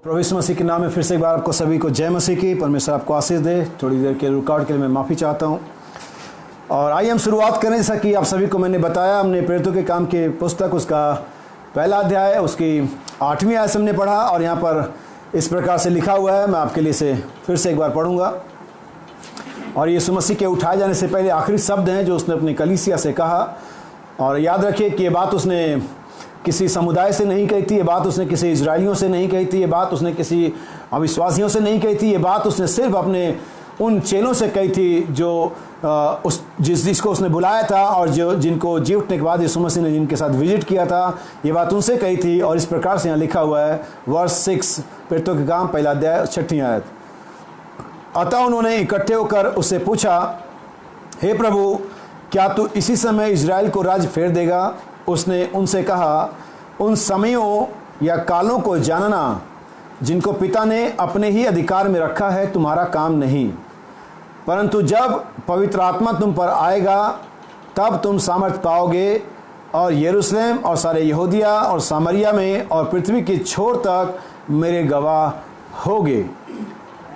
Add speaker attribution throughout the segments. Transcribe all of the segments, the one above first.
Speaker 1: प्रभु यीशु मसीह के नाम में फिर से एक बार आपको सभी को जय मसीह की। परमेश्वर आपको आशीष दे। थोड़ी देर के रुकावट के लिए मैं माफ़ी चाहता हूँ। और आइए हम शुरुआत करें। जैसा कि आप सभी को मैंने बताया, हमने प्रेरितों के काम के पुस्तक उसका पहला अध्याय उसकी 8वीं आयत हमने पढ़ा और यहाँ पर इस प्रकार से लिखा हुआ है। मैं आपके लिए इसे फिर से एक बार पढ़ूँगा। और यीशु मसीह के उठाए जाने से पहले आखिरी शब्द हैं जो उसने अपनी कलीसिया से कहा। और याद रखिए कि ये बात उसने किसी समुदाय से नहीं कही थी, ये बात उसने किसी इजराइलियों से नहीं कही थी, ये बात उसने किसी अविश्वासियों से नहीं कही थी, ये बात उसने सिर्फ अपने उन चेलों से कही थी जो जिसको उसने बुलाया था और जो जिनको जी उठने के बाद यीशु मसीह ने जिनके साथ विजिट किया था, ये बात उनसे कही थी। और इस प्रकार से यहाँ लिखा हुआ है वर्स 6 प्रेरितों के काम पहला अध्याय 6वीं आयत। अतः उन्होंने इकट्ठे होकर उससे पूछा, हे प्रभु, क्या तू इसी समय इजराइल को राज्य फेर देगा? उसने उनसे कहा, उन समयों या कालों को जानना जिनको पिता ने अपने ही अधिकार में रखा है तुम्हारा काम नहीं, परंतु जब पवित्र आत्मा तुम पर आएगा तब तुम सामर्थ पाओगे और यरूशलेम और सारे यहूदिया और सामरिया में और पृथ्वी की छोर तक मेरे गवाह होगे।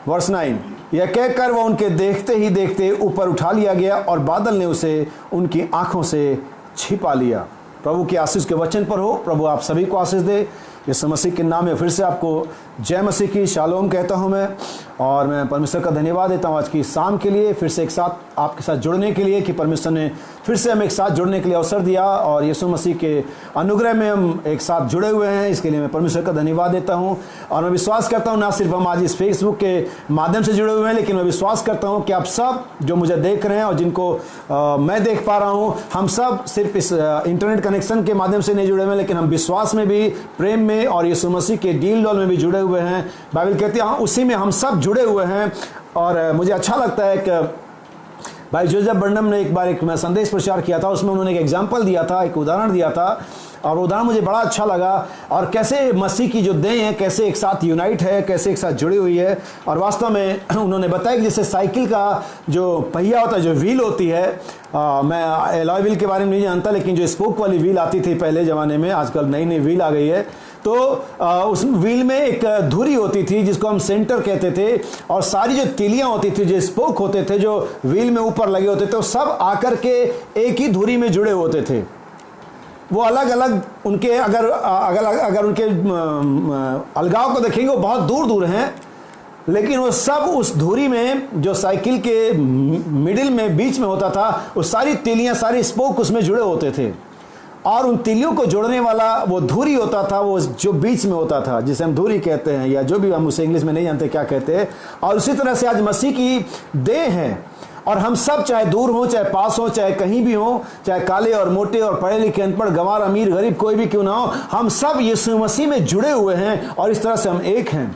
Speaker 1: वर्स 9। यह कहकर वह उनके देखते ही देखते ऊपर उठा लिया गया और बादल ने उसे उनकी आंखों से छिपा लिया। प्रभु की आशीष के वचन पर हो। प्रभु आप सभी को आशीष दे। यीशु मसीह के नाम में फिर से आपको जय मसीह की शालोम कहता हूं मैं। और मैं परमेश्वर का धन्यवाद देता हूं आज की शाम के लिए, फिर से एक साथ आपके साथ जुड़ने के लिए कि परमेश्वर ने फिर से हमें एक साथ जुड़ने के लिए अवसर दिया और यीशु मसीह के अनुग्रह में हम एक साथ जुड़े हुए हैं। इसके लिए मैं परमेश्वर का धन्यवाद देता हूं। और मैं विश्वास करता हूं ना सिर्फ हम आज इस फेसबुक के माध्यम से जुड़े हुए हैं, लेकिन मैं विश्वास करता हूं कि आप सब जो मुझे देख रहे हैं और जिनको मैं देख पा रहा हूं, हम सब सिर्फ इस इंटरनेट कनेक्शन के माध्यम से नहीं जुड़े हुए, लेकिन हम विश्वास में भी, प्रेम में और यीशु मसीह के डील डॉल में भी जुड़े हुए हैं। बाइबल कहती है उसी में हम सब जुड़े हुए हैं। और मुझे अच्छा लगता है कि भाई जोसेफ बर्नम ने एक बार एक संदेश प्रचार किया था, उसमें उन्होंने एक एग्जाम्पल दिया था, एक उदाहरण दिया था और उदाहरण मुझे बड़ा अच्छा लगा। और कैसे मसीह की जो देह है कैसे एक साथ यूनाइट है, कैसे एक साथ जुड़ी हुई है। और वास्तव में उन्होंने बताया कि जैसे साइकिल का जो पहिया होता है, जो व्हील होती है, मैं एलॉय व्हील के बारे में नहीं जानता, लेकिन जो स्पोक वाली व्हील आती थी पहले ज़माने में, आजकल नई नई व्हील आ गई है, तो उस व्हील में एक धुरी होती थी जिसको हम सेंटर कहते थे। और सारी जो तिलियां होती थी, जो स्पोक होते थे, जो व्हील में ऊपर लगे होते थे, वो सब आकर के एक ही धुरी में जुड़े होते थे। वो अलग अलग उनके अगर उनके अलगाव को देखेंगे वो बहुत दूर दूर हैं, लेकिन वो सब उस धुरी में जो साइकिल के मिडिल में बीच में होता था, वो सारी तिलियां, सारे स्पोक उसमें जुड़े होते थे। और उन तिलियों को जोड़ने वाला वो धुरी होता था, वो जो बीच में होता था, जिसे हम धुरी कहते हैं या जो भी, हम उसे इंग्लिश में नहीं जानते क्या कहते हैं। और उसी तरह से आज मसीह की देह है और हम सब, चाहे दूर हो, चाहे पास हो, चाहे कहीं भी हो, चाहे काले और मोटे और पढ़े लिखे, अनपढ़, गंवार, अमीर, गरीब, कोई भी क्यों ना हो, हम सब यीशु मसीह में जुड़े हुए हैं और इस तरह से हम एक हैं।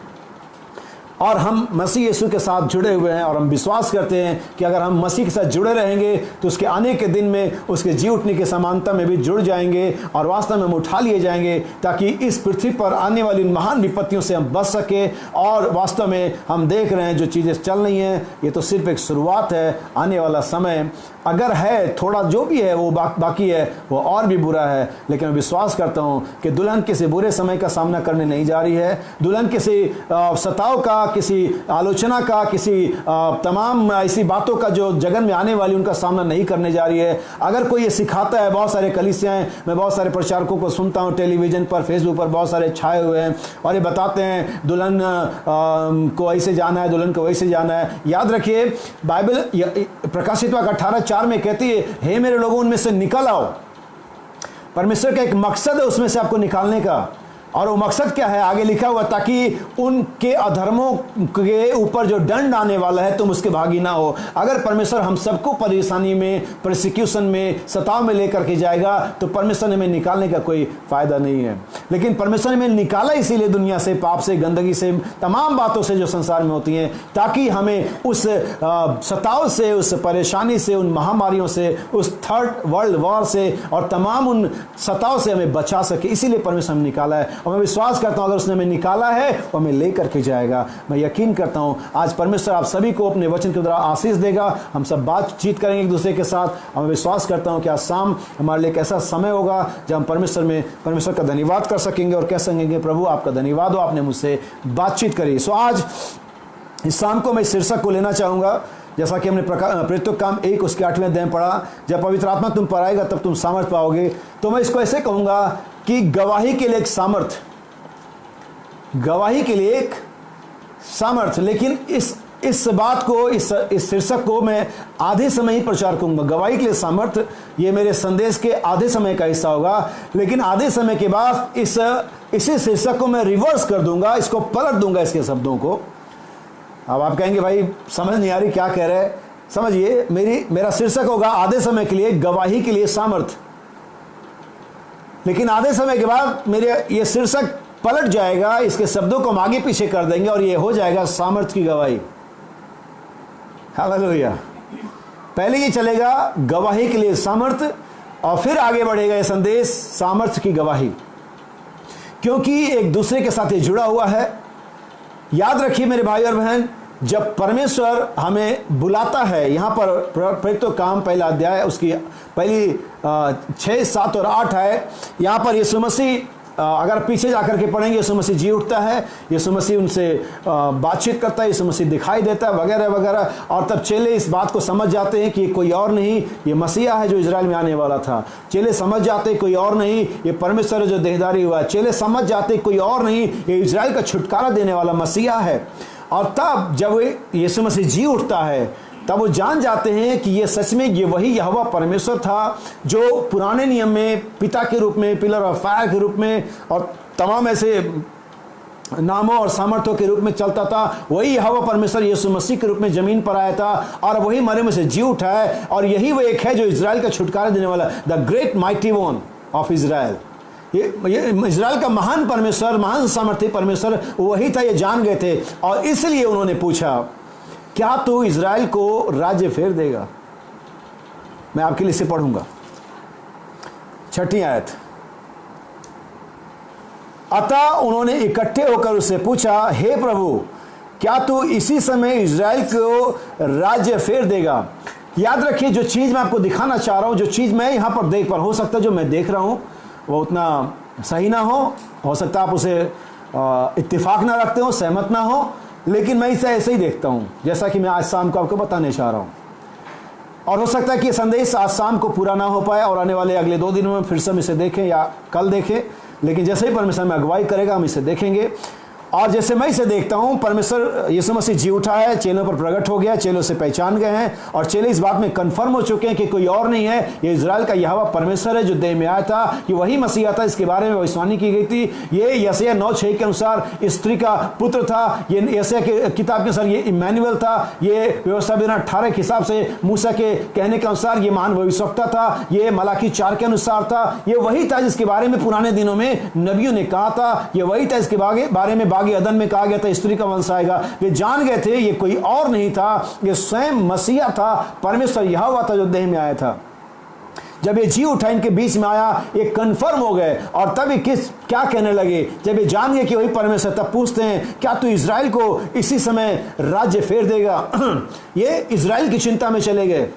Speaker 1: और हम मसीह यीशु के साथ जुड़े हुए हैं और हम विश्वास करते हैं कि अगर हम मसीह के साथ जुड़े रहेंगे तो उसके आने के दिन में उसके जी उठने की समानता में भी जुड़ जाएंगे और वास्तव में हम उठा लिए जाएंगे, ताकि इस पृथ्वी पर आने वाली महान विपत्तियों से हम बच सके। और वास्तव में हम देख रहे हैं जो चीज़ें चल रही हैं, ये तो सिर्फ एक शुरुआत है। आने वाला समय अगर है, थोड़ा जो भी है वो बाकी है, वो और भी बुरा है। लेकिन मैं विश्वास करता हूँ कि दुल्हन किसी बुरे समय का सामना करने नहीं जा रही है। दुल्हन किसी सताव का, किसी आलोचना का, किसी तमाम ऐसी बातों का जो जगन में आने वाली, उनका सामना नहीं करने जा रही है। अगर कोई ये सिखाता है, बहुत सारे कलीसियाएं, मैं बहुत सारे प्रचारकों को सुनता हूँ टेलीविजन पर, फेसबुक पर बहुत सारे छाए हुए हैं और ये बताते हैं दुल्हन को ऐसे जाना है, दुल्हन को वैसे जाना है। याद रखिए, बाइबल प्रकाशित वाक्य 18:4 में कहती है, हे मेरे लोगों, उनमें से निकल आओ। परमेश्वर का एक मकसद है उसमें से आपको निकालने का, और वो मकसद क्या है आगे लिखा हुआ, ताकि उनके अधर्मों के ऊपर जो दंड आने वाला है तुम उसके भागी ना हो। अगर परमेश्वर हम सबको परेशानी में, प्रोसिक्यूशन में, सताव में लेकर के जाएगा तो परमेश्वर ने हमें निकालने का कोई फायदा नहीं है। लेकिन परमेश्वर ने हमें निकाला इसीलिए दुनिया से, पाप से, गंदगी से, तमाम बातों से जो संसार में होती हैं, ताकि हमें उस सताव से, उस परेशानी से, उन महामारियों से, उस 3rd वर्ल्ड वॉर से और तमाम उन सताव से हमें बचा सके। इसीलिए परमेश्वर हमें निकाला है। और मैं विश्वास करता हूँ अगर उसने हमें निकाला है वो हमें ले करके जाएगा। मैं यकीन करता हूँ आज परमेश्वर आप सभी को अपने वचन के द्वारा आशीष देगा। हम सब बातचीत करेंगे एक दूसरे के साथ। मैं विश्वास करता हूँ कि आज शाम हमारे लिए एक ऐसा समय होगा जब हम परमेश्वर का धन्यवाद कर सकेंगे और कह सकेंगे प्रभु आपका धन्यवाद हो, आपने मुझसे बातचीत करी। सो आज इस शाम को मैं शीर्षक को लेना चाहूँगा, जैसा कि हमने प्रेरितों के काम 1 उसके 8वें अध्याय में पढ़ा, जब पवित्र आत्मा तुम पर आएगा तब तुम सामर्थ पाओगे। तो मैं इसको ऐसे कहूँगा कि गवाही के लिए एक सामर्थ, गवाही के लिए एक सामर्थ। लेकिन इस बात को, इस शीर्षक को मैं आधे समय ही प्रचार करूँगा। गवाही के लिए सामर्थ ये मेरे संदेश के आधे समय का हिस्सा होगा, लेकिन आधे समय के बाद इसी शीर्षक को मैं रिवर्स कर दूंगा, इसको पलट दूंगा इसके शब्दों को। अब आप कहेंगे भाई समझ नहीं आ रही क्या कह रहे हैं। समझिए, मेरा शीर्षक होगा आधे समय के लिए गवाही के लिए सामर्थ, लेकिन आधे समय के बाद मेरे ये शीर्षक पलट जाएगा, इसके शब्दों को हम आगे पीछे कर देंगे और ये हो जाएगा सामर्थ की गवाही। हालेलुया। पहले ये चलेगा गवाही के लिए सामर्थ और फिर आगे बढ़ेगा ये संदेश सामर्थ की गवाही, क्योंकि एक दूसरे के साथ ये जुड़ा हुआ है। याद रखिए मेरे भाई और बहन, जब परमेश्वर हमें बुलाता है, यहाँ पर प्रेरितों काम 1 अध्याय उसकी पहली 6, 7 और 8 है। यहाँ पर यीशु मसीह अगर पीछे जाकर के पढ़ेंगे, यीशु मसीह जी उठता है, यीशु मसीह उनसे बातचीत करता है, यीशु मसीह दिखाई देता है वगैरह वगैरह। और तब चेले इस बात को समझ जाते हैं कि कोई और नहीं, ये मसीहा है जो इजराइल में आने वाला था। चेले समझ जाते कोई और नहीं, ये परमेश्वर है जो देहधारी हुआ है। चेले समझ जाते कोई और नहीं, ये इजराइल का छुटकारा देने वाला मसीहा है। और तब जब यीशु मसीह जी उठता है तब वो जान जाते हैं कि ये सच में ये वही यहोवा परमेश्वर था जो पुराने नियम में पिता के रूप में, पिलर ऑफ फायर के रूप में और तमाम ऐसे नामों और सामर्थ्यों के रूप में चलता था। वही यहोवा परमेश्वर यीशु मसीह के रूप में जमीन पर आया था और वही मरे में से जी उठा है। और यही वो एक है जो इजराइल का छुटकारा देने वाला, the great mighty one of Israel. ये इजराइल का महान परमेश्वर, महान सामर्थ्य परमेश्वर वही था, ये जान गए थे। और इसलिए उन्होंने पूछा, क्या तू इजराइल को राज्य फेर देगा? मैं आपके लिए इसे पढ़ूंगा, 6ठी आयत। अतः उन्होंने इकट्ठे होकर उससे पूछा, हे प्रभु, क्या तू इसी समय इजराइल को राज्य फेर देगा? याद रखिए, जो चीज मैं आपको दिखाना चाह रहा हूं, जो चीज मैं यहां पर देख पा रहा हूं, हो सकता है जो मैं देख रहा हूं वो उतना सही ना हो सकता है आप उसे इत्तेफाक ना रखते हो, सहमत ना हो, लेकिन मैं इसे ऐसे ही देखता हूं जैसा कि मैं आज शाम को आपको बताने चाह रहा हूं। और हो सकता है कि ये संदेश आज शाम को पूरा ना हो पाए और आने वाले अगले 2 दिनों में फिर से हम इसे देखें या कल देखें, लेकिन जैसे ही परमेश्वर में अगुवाई करेगा हम इसे देखेंगे। और जैसे मैं इसे देखता हूं, परमेश्वर यीशु मसीह जी उठा है, चेलों पर प्रकट हो गया, चेलों से पहचान गए हैं और चेले इस बात में कंफर्म हो चुके हैं कि कोई और नहीं है, ये इजराइल का यहोवा परमेश्वर है जो देह में आया था, कि वही मसीहा था। इसके बारे में भविष्यवाणी की गई थी। ये यशायाह 9:6 के अनुसार स्त्री का पुत्र था। ये यशायाह के किताब के अनुसार ये इम्मानुएल था। ये व्यवस्था विवरण 18 के हिसाब से मूसा के कहने के अनुसार ये महान भविष्यवक्ता था। ये मलाकी 4 के अनुसार था। ये वही था जिसके बारे में पुराने दिनों में नबियों ने कहा था। ये वही था इसके बारे में बागी अदन में कहा गया था, स्त्री का वंश आएगा। वे जान गए थे ये कोई और नहीं था, ये स्वयं मसीहा था, परमेश्वर यहोवा था जो देह में आया था। जब ये जी उठा, इनके बीच में आया, ये कंफर्म हो गए। और तब ये क्या कहने लगे? जब ये जान गए कि वही परमेश्वर, तब पूछते हैं, क्या तू इजराइल को इसी समय राज्य फेर देगा? ये इजराइल की चिंता में चले गए,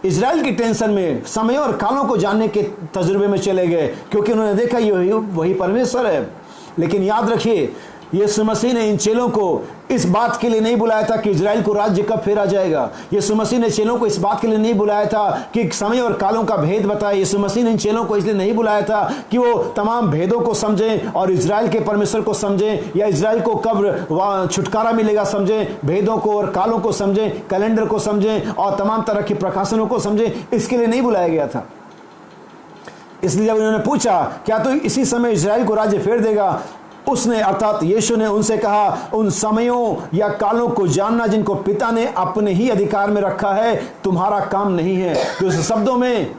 Speaker 1: इजराइल की टेंशन में, समय और कालों को जानने के तजुर्बे में चले गए, क्योंकि उन्होंने देखा ये वही परमेश्वर है। लेकिन याद रखिए, यीशु मसीह ने इन चेलों को इस बात के लिए नहीं बुलाया था कि इजराइल को राज्य कब फेरा जाएगा। यीशु मसीह ने चेलों को इस बात के लिए नहीं बुलाया था कि समय और कालों का भेद बताए। यीशु मसीह ने इन चेलों को इसलिए नहीं बुलाया था कि वो तमाम भेदों को समझें और इजराइल के परमेश्वर को समझें, या इजराइल को कब छुटकारा मिलेगा समझें, भेदों को और कालों को समझें, कैलेंडर को समझें और तमाम तरह के प्रकाशनों को समझें। इसके लिए नहीं बुलाया गया था। इसलिए जब उन्होंने पूछा, क्या तो इसी समय इजराइल को राज्य फेर देगा, उसने अर्थात यीशु ने उनसे कहा, उन समयों या कालों को जानना जिनको पिता ने अपने ही अधिकार में रखा है, तुम्हारा काम नहीं है। दूसरे शब्दों में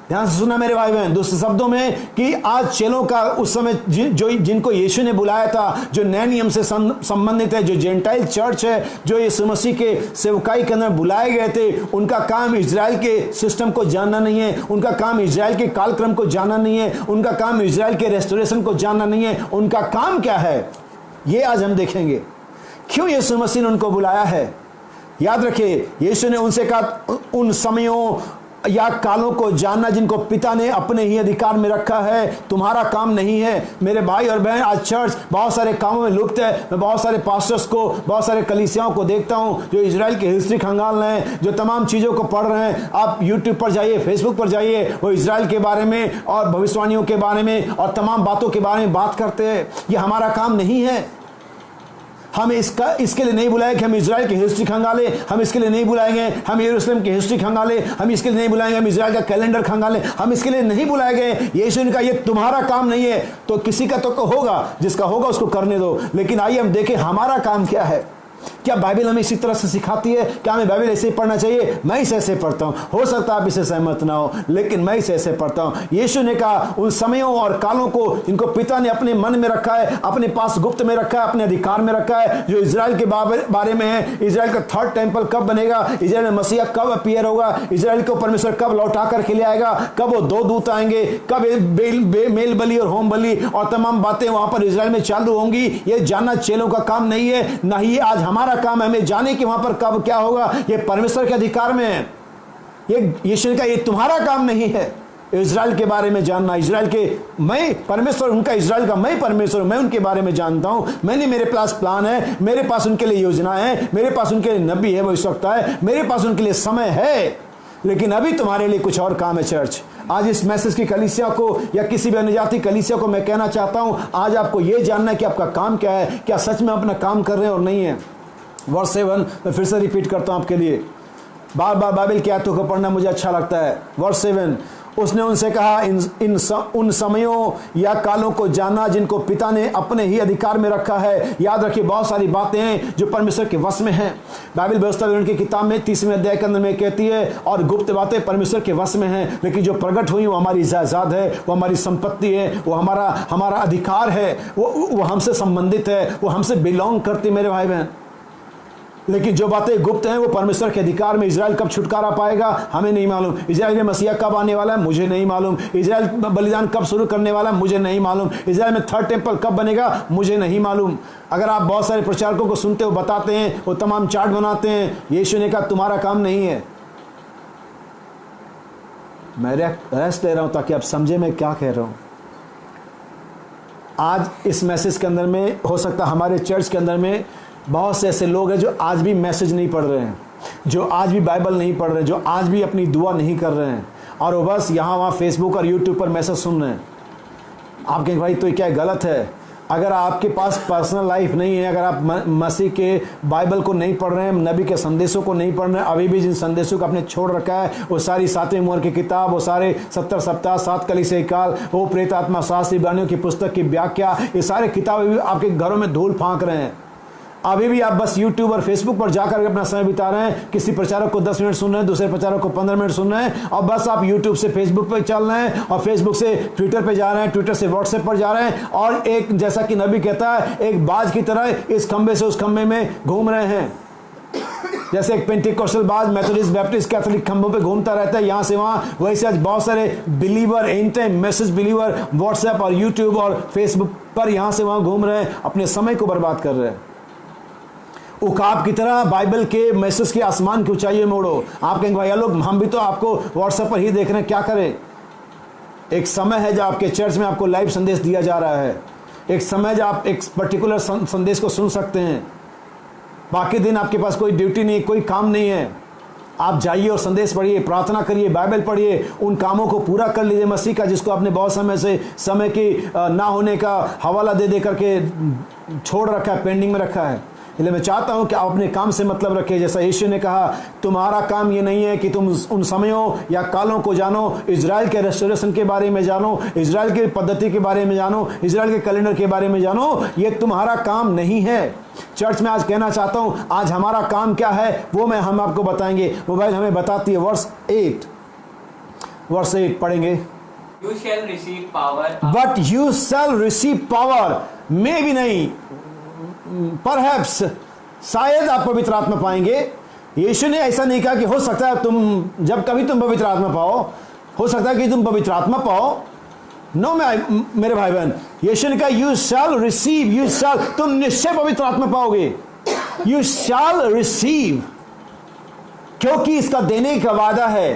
Speaker 1: ध्यान से सुना मेरे भाई बहन, दूसरे शब्दों में कि आज चेलों का उस समय जिनको यीशु ने बुलाया था, जो नए नियम से संबंधित है, जो जेंटाइल चर्च है, जो यीशु मसीह के सेवकाई के अंदर बुलाए गए थे, उनका काम इजराइल के सिस्टम को जानना नहीं है, उनका काम इजराइल के कालक्रम को जानना नहीं है, उनका काम इजराइल के रेस्टोरेशन को जानना नहीं है। उनका काम क्या है, ये आज हम देखेंगे। क्यों यीशु मसीह ने उनको बुलाया है? याद रखिए, यीशु ने उनसे कहा उन समयों या कालों को जानना जिनको पिता ने अपने ही अधिकार में रखा है, तुम्हारा काम नहीं है। मेरे भाई और बहन, आज चर्च बहुत सारे कामों में लुप्त है। मैं बहुत सारे पास्टर्स को, बहुत सारे कलीसियाओं को देखता हूं जो इजराइल की हिस्ट्री खंगाल रहे हैं, जो तमाम चीज़ों को पढ़ रहे हैं। आप यूट्यूब पर जाइए, फेसबुक पर जाइए, वो इजराइल के बारे में और भविष्यवाणियों के बारे में और तमाम बातों के बारे में बात करते हैं। ये हमारा काम नहीं है। हम इसके लिए नहीं बुलाए कि हम इजराइल की हिस्ट्री खंगाले, हम इसके लिए नहीं बुलाएंगे हम यरूशलेम की हिस्ट्री खंगाले, हम इसके लिए नहीं बुलाएंगे हम इजराइल का कैलेंडर खंगाले, हम इसके लिए नहीं बुलाए गए। यीशु ने कहा ये तुम्हारा काम नहीं है। तो किसी का तो होगा, जिसका होगा उसको करने दो। लेकिन आइए हम देखें हमारा काम क्या है। क्या बाइबल हमें इसी तरह से सिखाती है? क्या हमें बाइबल ऐसे ही पढ़ना चाहिए? मैं इसे ऐसे पढ़ता हूं, हो सकता है आप इसे सहमत ना हो, लेकिन मैं इसे ऐसे पढ़ता हूं। यीशु ने कहा उन समयों और कालों को जिनको पिता ने अपने मन में रखा है, अपने पास गुप्त में रखा है, अपने अधिकार में रखा है, जो इजराइल के बारे में है। इजराइल का थर्ड टेंपल कब बनेगा, इजराइल में मसीहा कब अपीयर होगा, इजराइल को परमेश्वर कब लौटा करके ले आएगा, कब वो 2 दूत आएंगे, कब मेल बलि और होम बलि और तमाम बातें वहां पर इजराइल में चालू होंगी, ये जानना चेलों का काम नहीं है, ना ही आज हमारा काम है हमें जाने कि वहां पर कब क्या होगा। ये परमेश्वर के अधिकार में है। ये यीशु का ये तुम्हारा काम नहीं है इजराइल के बारे में जानना। इजराइल के मैं परमेश्वर, उनका इजराइल का मैं परमेश्वर, मैं उनके बारे में जानता हूं। मैंने मेरे पास प्लान है, मेरे पास उनके लिए योजना है, मेरे पास उनके लिए नबी है, भविष्यवक्ता है, मेरे पास उनके लिए समय है। लेकिन अभी तुम्हारे लिए कुछ और काम है। चर्च आज इस मैसेज की कलीसिया को या किसी भी अन्य जाति कलीसिया को मैं कहना चाहता हूं, आज आपको यह जानना है कि आपका काम क्या है, क्या सच में अपना काम कर रहे हैं और नहीं है। वर्स 7 मैं फिर से रिपीट करता हूं आपके लिए, बार बार बाइबल की आयतों को पढ़ना मुझे अच्छा लगता है। वर्स 7, उसने उनसे कहा उन समयों या कालों को जानना जिनको पिता ने अपने ही अधिकार में रखा है। याद रखिए, बहुत सारी बातें हैं जो परमेश्वर के वश में हैं। बाइबल व्यवस्था विवरण की किताब में 30वें अध्याय के अंदर में कहती है और गुप्त बातें परमेश्वर के वश में हैं, लेकिन जो प्रकट हुई वो हमारी जायदाद है, वो हमारी संपत्ति है, वो हमारा अधिकार है, वो हमसे संबंधित है, वो हमसे बिलोंग करती मेरे भाई बहन। लेकिन जो बातें गुप्त हैं वो परमेश्वर के अधिकार में। इजराइल कब छुटकारा पाएगा हमें नहीं मालूम। इजराइल में मसीहा कब आने वाला है मुझे नहीं मालूम। इजराइल बलिदान कब शुरू करने वाला है मुझे नहीं मालूम। इजराइल में थर्ड टेंपल कब बनेगा मुझे नहीं मालूम। अगर आप बहुत सारे प्रचारकों को सुनते हो, बताते हैं, वो तमाम चार्ट बनाते हैं, यीशु ने कहा तुम्हारा काम नहीं है। मैं रेस्ट ले रहा हूं ताकि आप समझे मैं क्या कह रहा हूं। आज इस मैसेज के अंदर में हो सकता है हमारे चर्च के अंदर में बहुत से ऐसे लोग हैं जो आज भी मैसेज नहीं पढ़ रहे हैं, जो आज भी बाइबल नहीं पढ़ रहे हैं, जो आज भी अपनी दुआ नहीं कर रहे हैं, और वो बस यहाँ वहाँ फेसबुक और यूट्यूब पर मैसेज सुन रहे हैं। आप कहेंगे भाई तो क्या गलत है? अगर आपके पास पर्सनल लाइफ नहीं है, अगर आप मसीह के बाइबल को नहीं पढ़ रहे हैं, नबी के संदेशों को नहीं पढ़ रहे हैं, अभी भी जिन संदेशों को आपने छोड़ रखा है, वो सारी 7वें मोहर की किताब, वो सारे 70 सप्ताह, 7 कलीसिया काल, वो प्रेत आत्मा शास्त्र, इब्रानियों की पुस्तक की व्याख्या, ये सारे किताब आपके घरों में धूल फांक रहे हैं। अभी भी आप बस यूट्यूब और फेसबुक पर जाकर अपना समय बिता रहे हैं। किसी प्रचारक को 10 मिनट सुन रहे हैं, दूसरे प्रचारक को 15 मिनट सुन रहे हैं, और बस आप यूट्यूब से फेसबुक पर चल रहे हैं, और फेसबुक से ट्विटर पे जा रहे हैं, ट्विटर से व्हाट्सएप पर जा रहे हैं, और एक जैसा कि नबी कहता है एक बाज की तरह इस खंबे से उस खंबे में घूम रहे हैं। जैसे एक पेंटिकोस्टल बाज मेथोडिस्ट बैप्टिस्ट कैथोलिक खंभों पे घूमता रहता है यहाँ से वहाँ, वैसे आज बहुत सारे believer, and time message believer WhatsApp और यूट्यूब और फेसबुक पर यहाँ से वहाँ घूम रहे हैं, अपने समय को बर्बाद कर रहे हैं। उकाब की तरह बाइबल के मैसेज के आसमान की ऊंचाई में उड़ो। आप कहेंगे भाई लोग हम भी तो आपको व्हाट्सएप पर ही देख रहे हैं, क्या करें? एक समय है जब आपके चर्च में आपको लाइव संदेश दिया जा रहा है, एक समय जब आप एक पर्टिकुलर संदेश को सुन सकते हैं। बाकी दिन आपके पास कोई ड्यूटी नहीं, कोई काम नहीं है। आप जाइए और संदेश पढ़िए, प्रार्थना करिए, बाइबल पढ़िए, उन कामों को पूरा कर लीजिए मसीह का, जिसको आपने बहुत समय की ना होने का हवाला दे करके छोड़ रखा है, पेंडिंग में रखा है। इसलिए मैं चाहता हूं कि आप अपने काम से मतलब रखें। जैसा यीशु ने कहा तुम्हारा काम ये नहीं है कि तुम उन समयों या कालों को जानो, इजराइल के रेस्टोरेशन के बारे में जानो, इजराइल की पद्धति के बारे में जानो, इजराइल के कैलेंडर के बारे में जानो। ये तुम्हारा काम नहीं है। चर्च में आज कहना चाहता हूं, आज हमारा काम क्या है वो हम आपको बताएंगे। मोबाइल हमें बताती है, वर्स 8, वर्ष 1 पढ़ेंगे।
Speaker 2: You shall receive power.
Speaker 1: But you shall receive power, मे भी नहीं, परहैप्स, शायद आप पवित्र आत्मा पाएंगे। यीशु ने ऐसा नहीं कहा कि हो सकता है तुम जब कभी तुम पवित्र आत्मा पाओ, हो सकता है कि तुम पवित्र आत्मा पाओ। नो मेरे भाई बहन, यीशु ने कहा you shall receive, you shall, तुम निश्चय पवित्र आत्मा पाओगे। यू शैल रिसीव, क्योंकि इसका देने का वादा है।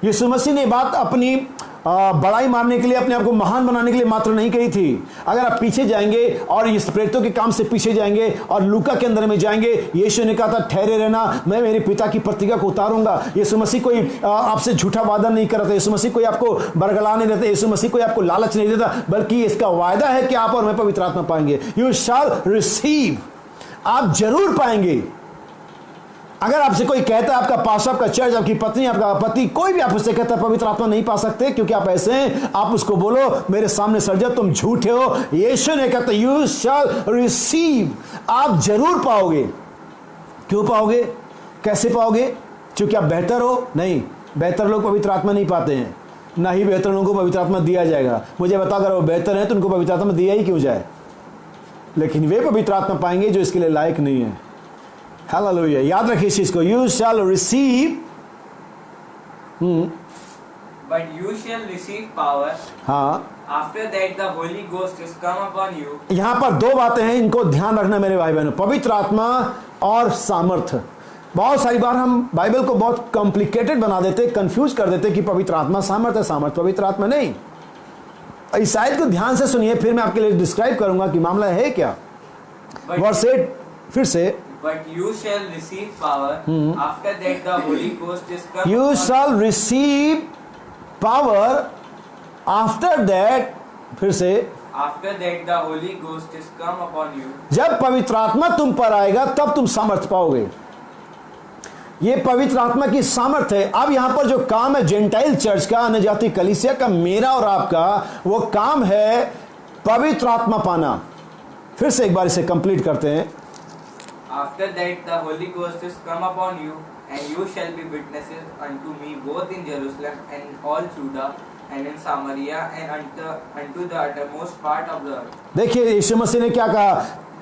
Speaker 1: यीशु मसीह ने बात अपनी बड़ाई मारने के लिए, अपने आप को महान बनाने के लिए मात्र नहीं कही थी। अगर आप पीछे जाएंगे और इस प्रेरितों के काम से पीछे जाएंगे और लूका के अंदर में जाएंगे, यीशु ने कहा था ठहरे रहना, मैं मेरे पिता की प्रतिज्ञा को उतारूंगा। यीशु मसीह कोई आपसे झूठा वादा नहीं कर रहा था। यीशु मसीह कोई आपको बरगला नहीं देता। यीशु मसीह कोई आपको लालच नहीं देता, बल्कि इसका वायदा है कि आप और मैं पवित्र आत्मा पाएंगे। यू शैल रिसीव, आप जरूर पाएंगे। अगर आपसे कोई कहता है, आपका पास्टर, आपका चर्च, आपकी पत्नी, आपका पति, कोई भी आपसे कहता है पवित्र आत्मा नहीं पा सकते क्योंकि आप ऐसे हैं, आप उसको बोलो मेरे सामने सर जाओ, तुम झूठे हो। यीशु ने कहता यू शैल रिसीव, आप जरूर पाओगे। क्यों पाओगे, कैसे पाओगे? क्योंकि आप बेहतर हो? नहीं, बेहतर लोग पवित्र आत्मा नहीं पाते हैं, ना ही बेहतर लोगों को पवित्र आत्मा दिया जाएगा। मुझे बता, अगर वो बेहतर है तो उनको पवित्र आत्मा दिया ही क्यों जाए? लेकिन वे पवित्र आत्मा पाएंगे जो इसके लिए लायक नहीं है। हालेलुया, याद रखिए इस चीज को, you shall receive,
Speaker 2: But you shall receive power.
Speaker 1: हाँ,
Speaker 2: After that the Holy Ghost is come upon you.
Speaker 1: यहां पर दो बातें हैं, इनको ध्यान रखना मेरे भाई बहनों, पवित्र आत्मा और सामर्थ्य। बहुत सारी बार हम बाइबल को बहुत कॉम्प्लिकेटेड बना देते, कंफ्यूज कर देते कि पवित्र आत्मा सामर्थ्य, सामर्थ्य पवित्र आत्मा नहीं। इस आयत को ध्यान से सुनिए, फिर मैं आपके लिए डिस्क्राइब करूंगा कि मामला है क्या। वर्स 8 फिर से,
Speaker 2: But you shall receive power. After that the Holy Ghost is come.
Speaker 1: You shall receive power. After that, फिर से,
Speaker 2: After that the Holy Ghost is come upon you.
Speaker 1: जब पवित्र आत्मा तुम पर आएगा तब तुम सामर्थ्य पाओगे। ये पवित्र आत्मा की सामर्थ्य है। अब यहां पर जो काम है जेंटाइल चर्च का, अन्य जाति कलीसिया का, मेरा और आपका, वो काम है पवित्र आत्मा पाना। फिर से एक बार इसे कंप्लीट करते हैं।
Speaker 2: After that the Holy Ghost is come upon you, and you shall be witnesses unto me both in Jerusalem and all Judah and in Samaria and unto the uttermost part of the earth.
Speaker 1: देखिए यीशु मसीह ने क्या कहा,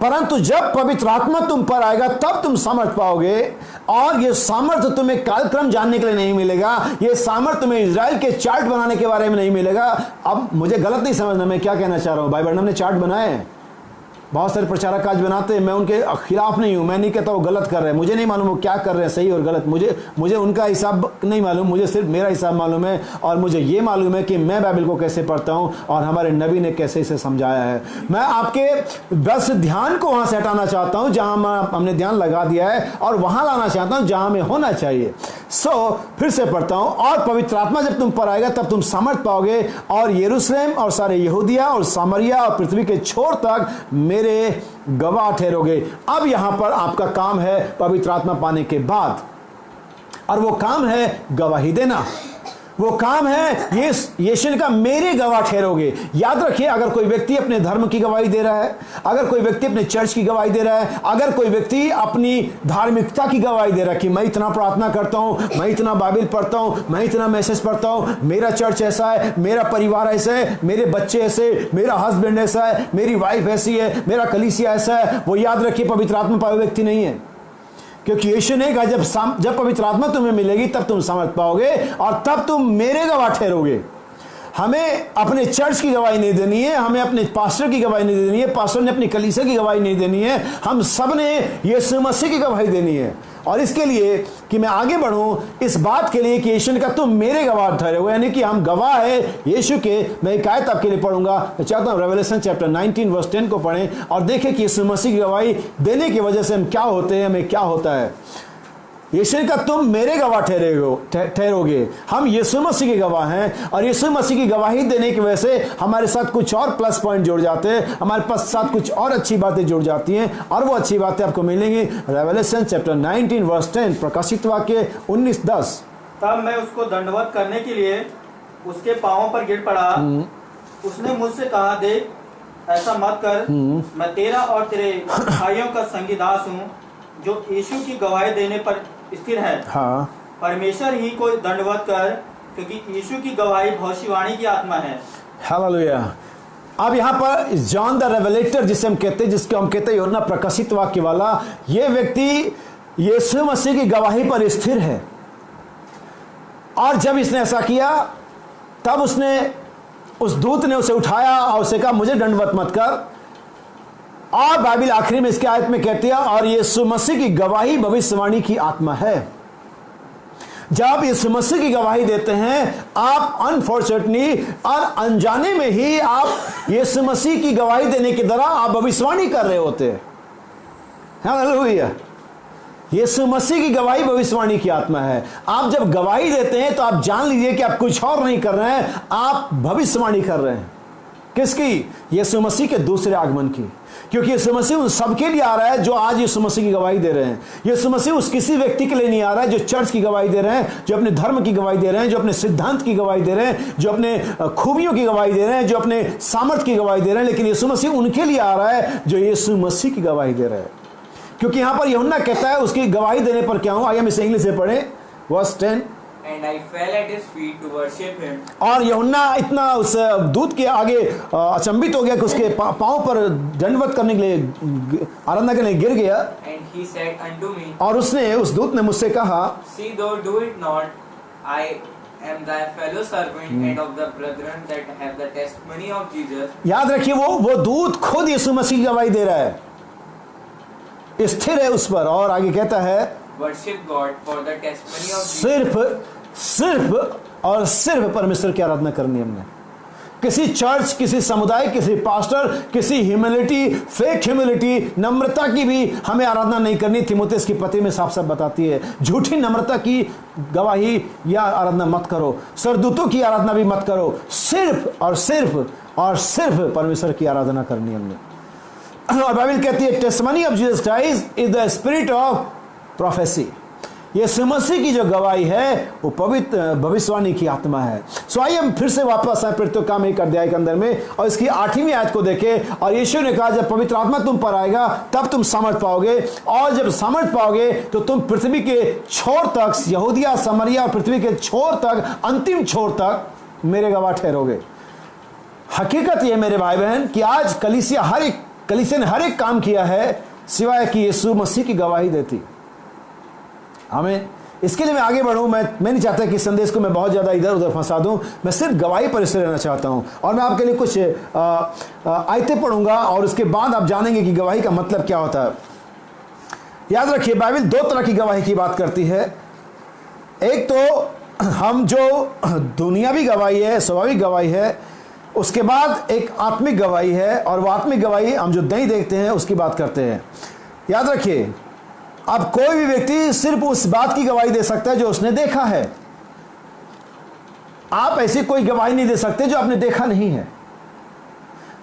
Speaker 1: परंतु जब पवित्र आत्मा तुम पर आएगा तब तुम सामर्थ पाओगे। और ये सामर्थ्य तुम्हें कालक्रम जानने के लिए नहीं मिलेगा, ये सामर्थ्य तुम्हें इजराइल के चार्ट बनाने के बारे में नहीं मिलेगा। अब मुझे गलत नहीं समझना, मैं क्या कहना चाह रहा हूँ। भाई बहन ने चार्ट बनाए हैं, बहुत सारे प्रचारक आज बनाते हैं, मैं उनके खिलाफ नहीं हूं, मैं नहीं कहता वो गलत कर रहे हैं, मुझे नहीं मालूम वो क्या कर रहे हैं सही और गलत, मुझे उनका हिसाब नहीं मालूम, मुझे सिर्फ मेरा हिसाब मालूम है। और मुझे ये मालूम है कि मैं बाइबल को कैसे पढ़ता हूं और हमारे नबी ने कैसे इसे समझाया है। मैं आपके बस ध्यान को वहां से हटाना चाहता हूं जहां हमने ध्यान लगा दिया है और वहां लाना चाहता हूं जहां में होना चाहिए। फिर से पढ़ता हूं, और पवित्र आत्मा जब तुम पर आएगा तब तुम सामर्थ पाओगे और यरूशलेम और सारे यहूदिया और सामरिया और पृथ्वी के छोर तक मेरे गवाह ठहरोगे। अब यहां पर आपका काम है पवित्र आत्मा पाने के बाद, और वो काम है गवाही देना। वो काम है यीशु ने कहा मेरे गवाह ठहरोगे। याद रखिए, अगर कोई व्यक्ति अपने धर्म की गवाही दे रहा है, अगर कोई व्यक्ति अपने चर्च की गवाही दे रहा है, अगर कोई व्यक्ति अपनी धार्मिकता की गवाही दे रहा है कि मैं इतना प्रार्थना करता हूं, मैं इतना बाइबल पढ़ता हूं, मैं इतना मैसेज पढ़ता हूं, मेरा चर्च ऐसा है, मेरा परिवार ऐसा है, मेरे बच्चे ऐसे, मेरा हस्बैंड ऐसा है, मेरी वाइफ ऐसी है, मेरा कलीसिया ऐसा है, वो याद रखिए पवित्र आत्मा पाए व्यक्ति नहीं है। क्योंकि यीशु ने कहा जब पवित्र आत्मा तुम्हें मिलेगी तब तुम समझ पाओगे और तब तुम मेरे गवाह ठहरोगे। हमें अपने चर्च की गवाही नहीं देनी है, हमें अपने पास्टर की गवाही नहीं देनी है, पास्टर ने अपनी कलीसिया की गवाही नहीं देनी है, हम सब ने यीशु मसीह की गवाही देनी है। और इसके लिए कि मैं आगे बढ़ूं, इस बात के लिए कि यीशु ने कहा तुम मेरे गवाह ठहरे, यानी कि हम गवाह है यीशु के। मैं एक आयत आपके लिए पढ़ूंगा, मैं चाहता हूं रेवलेशन चैप्टर 19 वर्स 10 को पढ़ें और देखें कि यीशु मसीह की गवाही देने की वजह से हम क्या होते हैं, हमें क्या होता है। यीशु ने कहा तुम मेरे गवाह ठहरोगे। हम यीशु मसीह के गवाह हैं और यीशु मसीह की गवाही देने की वजह से हमारे साथ कुछ और प्लस पॉइंट जुड़ जाते हैं, हमारे साथ कुछ और अच्छी बातें जुड़ जाती हैं, और वो अच्छी बातें आपको मिलेंगी रेवलेशन चैप्टर 19 वर्स 10, प्रकाशित वाक्य 19:10।
Speaker 3: तब मैं उसको दंडवत करने के लिए उसके पांवों पर गिर पड़ा। उसने मुझसे कहा, देख ऐसा मत कर, मैं तेरा और तेरे भाइयों का संगीदास हूँ जो यीशु की गवाही देने पर स्थिर है।
Speaker 1: हाँ,
Speaker 3: परमेश्वर ही को दंडवत कर, क्योंकि यीशु की गवाही भविष्यवाणी की आत्मा है।
Speaker 1: हालेलुया। अब यहाँ पर जॉन द रेवलेटर जिसे हम कहते हैं, जिसको हम कहते हैं यूहन्ना प्रकाशित वाक्य वाला, ये व्यक्ति यीशु मसीह की गवाही पर स्थिर है। और जब इसने ऐसा किया तब उसने, उस दूत ने उसे उठाया और उसे कहा मुझे दंडवत मत कर। और बाइबल आखिरी में इसके आयत में कहती है और यीशु मसीह की गवाही भविष्यवाणी की आत्मा है। जब यीशु मसीह की गवाही देते हैं आप अनफॉर्चुनेटली और अनजाने में ही आप यीशु मसीह की गवाही देने के दौरान आप भविष्यवाणी कर रहे होते हैं। हालेलुया। यीशु मसीह की गवाही भविष्यवाणी की आत्मा है। आप जब गवाही देते हैं तो आप जान लीजिए कि आप कुछ और नहीं कर रहे हैं, आप भविष्यवाणी कर रहे हैं। किसकी? यीशु मसीह के दूसरे आगमन की। क्योंकि यीशु मसीह उन सबके लिए आ रहा है जो आज यीशु मसीह की गवाही दे रहे हैं। यीशु मसीह उस किसी व्यक्ति के लिए नहीं आ रहा है जो चर्च की गवाही दे रहे हैं, जो अपने धर्म की गवाही दे रहे हैं, जो अपने सिद्धांत की गवाही दे रहे हैं, जो अपने खूबियों की गवाही दे रहे हैं, जो अपने सामर्थ्य की गवाही दे रहे हैं। लेकिन यीशु मसीह उनके लिए आ रहा है जो यीशु मसीह की गवाही दे रहे हैं। क्योंकि यहां पर यूहन्ना कहता है उसकी गवाही देने पर क्या हूं। आइए हम इसे इंग्लिश से पढ़ें, verse 10।
Speaker 2: And I fell at his feet to worship him.
Speaker 1: और यूहन्ना इतना उस दूत के आगे अचंभित हो गया कि उसके पांव पर दंडवत करने के लिए, आराधना करने गिर गया।
Speaker 2: And he said unto me,
Speaker 1: और उसने, उस दूत ने मुझसे कहा,
Speaker 2: See thou do it not. I am thy fellow servant and of the brethren that have the testimony of Jesus.
Speaker 1: याद रखिए वो दूत खुद यीशु मसीह की गवाही दे रहा है, स्थिर है उस पर। और आगे कहता है
Speaker 2: Worship God for the testimony of Jesus.
Speaker 1: सिर्फ और सिर्फ परमेश्वर की आराधना करनी है हमने। किसी चर्च, किसी समुदाय, किसी पास्टर, किसी ह्यूमिलिटी, फेक ह्यूमिलिटी, नम्रता की भी हमें आराधना नहीं करनी। थिमुथियुस की पत्री में साफ साफ बताती है झूठी नम्रता की गवाही या आराधना मत करो, सरदूतों की आराधना भी मत करो। सिर्फ और सिर्फ और सिर्फ परमेश्वर की आराधना करनी है हमने। और बाइबल कहती है testimony of Jesus Christ is the spirit of prophecy. यीशु मसीह की जो गवाही है वो पवित्र भविष्यवाणी की आत्मा है। सो आइए हम फिर से वापस आए प्रेरितों के काम एक अध्याय के अंदर में और इसकी 8वीं आयत को देखें। और यीशु ने कहा जब पवित्र आत्मा तुम पर आएगा तब तुम सामर्थ पाओगे, और जब सामर्थ पाओगे तो तुम पृथ्वी के छोर तक, यहूदिया, समरिया, पृथ्वी के छोर तक, अंतिम छोर तक मेरे गवाह ठहरोगे। हकीकत यह मेरे भाई बहन कि आज कलीसिया ने हर एक काम किया है सिवाय कि यीशु मसीह की गवाही देती। हमें इसके लिए मैं आगे बढ़ूं, मैं नहीं चाहता कि संदेश को मैं बहुत ज़्यादा इधर उधर फंसा दूं। मैं सिर्फ गवाही पर इससे रहना चाहता हूं और मैं आपके लिए कुछ आयतें पढ़ूंगा और उसके बाद आप जानेंगे कि गवाही का मतलब क्या होता है। याद रखिए बाइबल 2 तरह की गवाही की बात करती है। एक तो हम जो दुनियावी गवाही है, स्वाभाविक गवाही है, उसके बाद एक आत्मिक गवाही है, और वो आत्मिक गवाही हम जो नहीं देखते हैं उसकी बात करते हैं। याद रखिए अब कोई भी व्यक्ति सिर्फ उस बात की गवाही दे सकता है जो उसने देखा है। आप ऐसी कोई गवाही नहीं दे सकते जो आपने देखा नहीं है।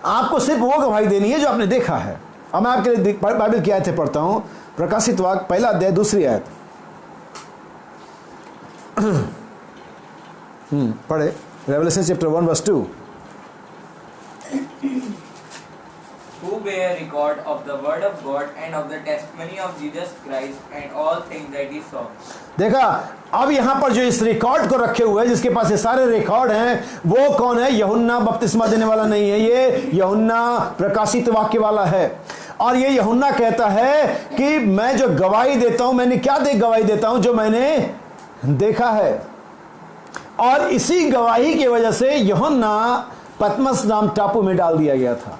Speaker 1: आपको सिर्फ वो गवाही देनी है जो आपने देखा है। अब मैं आपके लिए बाइबल की आयतें पढ़ता हूं। प्रकाशित वाक्य 1 अध्याय 2 आयत पढ़े। Revelation chapter 1 verse 2।
Speaker 2: Who bear record of the word of God and of the testimony of Jesus Christ and all things that he saw.
Speaker 1: देखा अब यहां पर जो इस रिकॉर्ड को रखे हुए हैं, जिसके पास ये सारे रिकॉर्ड हैं, वो कौन है? यूहन्ना बपतिस्मा देने वाला नहीं है, ये यूहन्ना प्रकाशित वाक्य वाला है। और ये यूहन्ना कहता है कि मैं जो गवाही देता हूं, मैंने क्या गवाही देता हूं? जो मैंने देखा है। और इसी गवाही की वजह से यूहन्ना पतमस नाम टापू में डाल दिया गया था।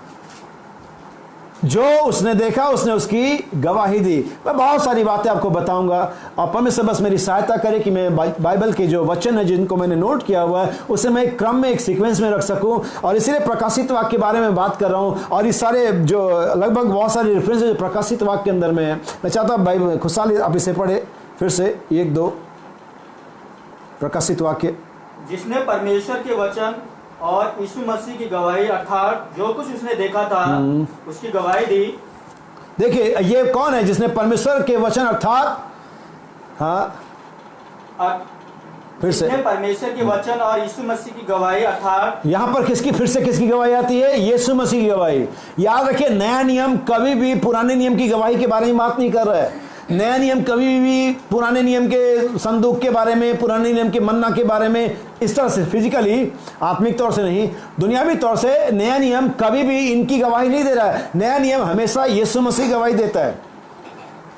Speaker 1: जो उसने देखा उसने उसकी गवाही दी। मैं बहुत सारी बातें आपको बताऊंगा और परमेश्वर बस मेरी सहायता करे कि मैं बाइबल के जो वचन है जिनको मैंने नोट किया हुआ है उसे मैं एक क्रम में, एक सीक्वेंस में रख सकूं। और इसीलिए प्रकाशित वाक्य के बारे में बात कर रहा हूं। और इस सारे जो लगभग बहुत सारे रेफरेंस जो प्रकाशित वाक्य के अंदर में है, मैं चाहता हूं भाई खुशहाल आप इसे पढ़े फिर से 1-2 प्रकाशित वाक्य।
Speaker 3: जिसने परमेश्वर के वचन और यीशु मसीह की गवाही अर्थात जो कुछ उसने देखा था उसकी गवाही दी।
Speaker 1: देखिए ये कौन है जिसने परमेश्वर के वचन अर्थात, फिर से
Speaker 3: परमेश्वर के वचन और यीशु मसीह की गवाही अर्थात,
Speaker 1: यहां पर किसकी गवाही आती है? यीशु मसीह की गवाही। याद रखिए नया नियम कभी भी पुराने नियम की गवाही के बारे में बात नहीं कर रहा है। नया नियम कभी भी पुराने नियम के संदूक के बारे में, पुराने नियम के मन्ना के बारे में इस तरह से फिजिकली, आत्मिक तौर से नहीं, दुनियावी तौर से नया नियम कभी भी इनकी गवाही नहीं दे रहा है। नया नियम हमेशा यीशु मसीह गवाही देता है।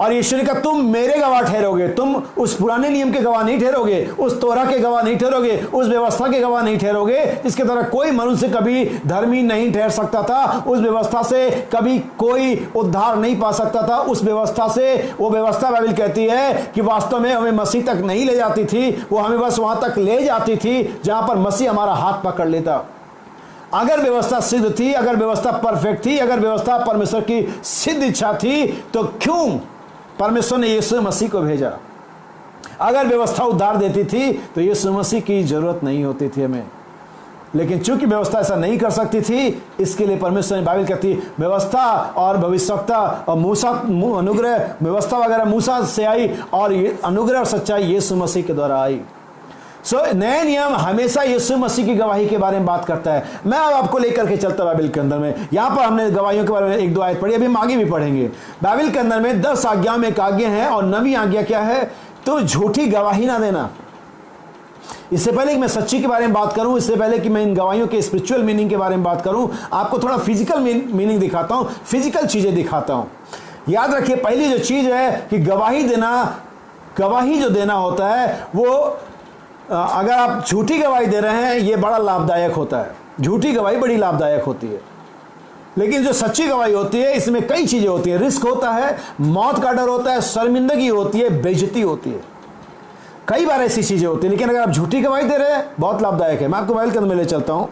Speaker 1: और यीशु ने कहा तुम मेरे गवाह ठहरोगे, तुम उस पुराने नियम के गवाह नहीं ठहरोगे, उस तोरा के गवाह नहीं ठहरोगे, उस व्यवस्था के गवाह नहीं ठहरोगे जिसके द्वारा कोई मनुष्य कभी धर्मी नहीं ठहर सकता था, उस व्यवस्था से कभी कोई उद्धार नहीं पा सकता था। उस व्यवस्था से, वो व्यवस्था बाइबल कहती है कि वास्तव में हमें मसीह तक नहीं ले जाती थी, वो हमें बस वहां तक ले जाती थी जहां पर मसीह हमारा हाथ पकड़ लेता। अगर व्यवस्था सिद्ध थी, अगर व्यवस्था परफेक्ट थी, अगर व्यवस्था परमेश्वर की सिद्ध इच्छा थी, तो क्यों परमेश्वर ने यीशु मसीह को भेजा? अगर व्यवस्था उद्धार देती थी तो यीशु मसीह की जरूरत नहीं होती थी हमें। लेकिन चूंकि व्यवस्था ऐसा नहीं कर सकती थी, इसके लिए परमेश्वर ने बाइबल कहती व्यवस्था और भविष्यवक्ता और मूसा अनुग्रह, व्यवस्था वगैरह मूसा से आई और अनुग्रह और सच्चाई यीशु मसीह के द्वारा आई। नया नियम हमेशा यीशु मसीह की गवाही के बारे में बात करता है। मैं अब आपको लेकर के चलता बाइबल के अंदर में, यहां पर हमने गवाहियों के बारे में 1-2 आयत पढ़ी, अभी हम आगे भी पढ़ेंगे। बाइबल के अंदर में 10 आज्ञाओं में एक आज्ञा है और 9वीं आज्ञा क्या है? तो झूठी गवाही ना देना। इससे पहले कि मैं सच्ची के बारे में बात करूं, इससे पहले कि मैं इन गवाहियों के स्पिरिचुअल मीनिंग के बारे में बात करूं, आपको थोड़ा फिजिकल मीनिंग दिखाता हूं, फिजिकल चीजें दिखाता हूं। याद रखिए, पहली जो चीज है कि गवाही जो देना होता है, वो अगर आप झूठी गवाही दे रहे हैं, ये बड़ा लाभदायक होता है। झूठी गवाही बड़ी लाभदायक होती है। लेकिन जो सच्ची गवाही होती है, इसमें कई चीजें होती है। रिस्क होता है, मौत का डर होता है, शर्मिंदगी होती है, बेइज्जती होती है, कई बार ऐसी चीजें होती है। लेकिन अगर आप झूठी गवाही दे रहे हैं, बहुत लाभदायक है। मैं आपको बाइबल के अंदर ले चलता हूं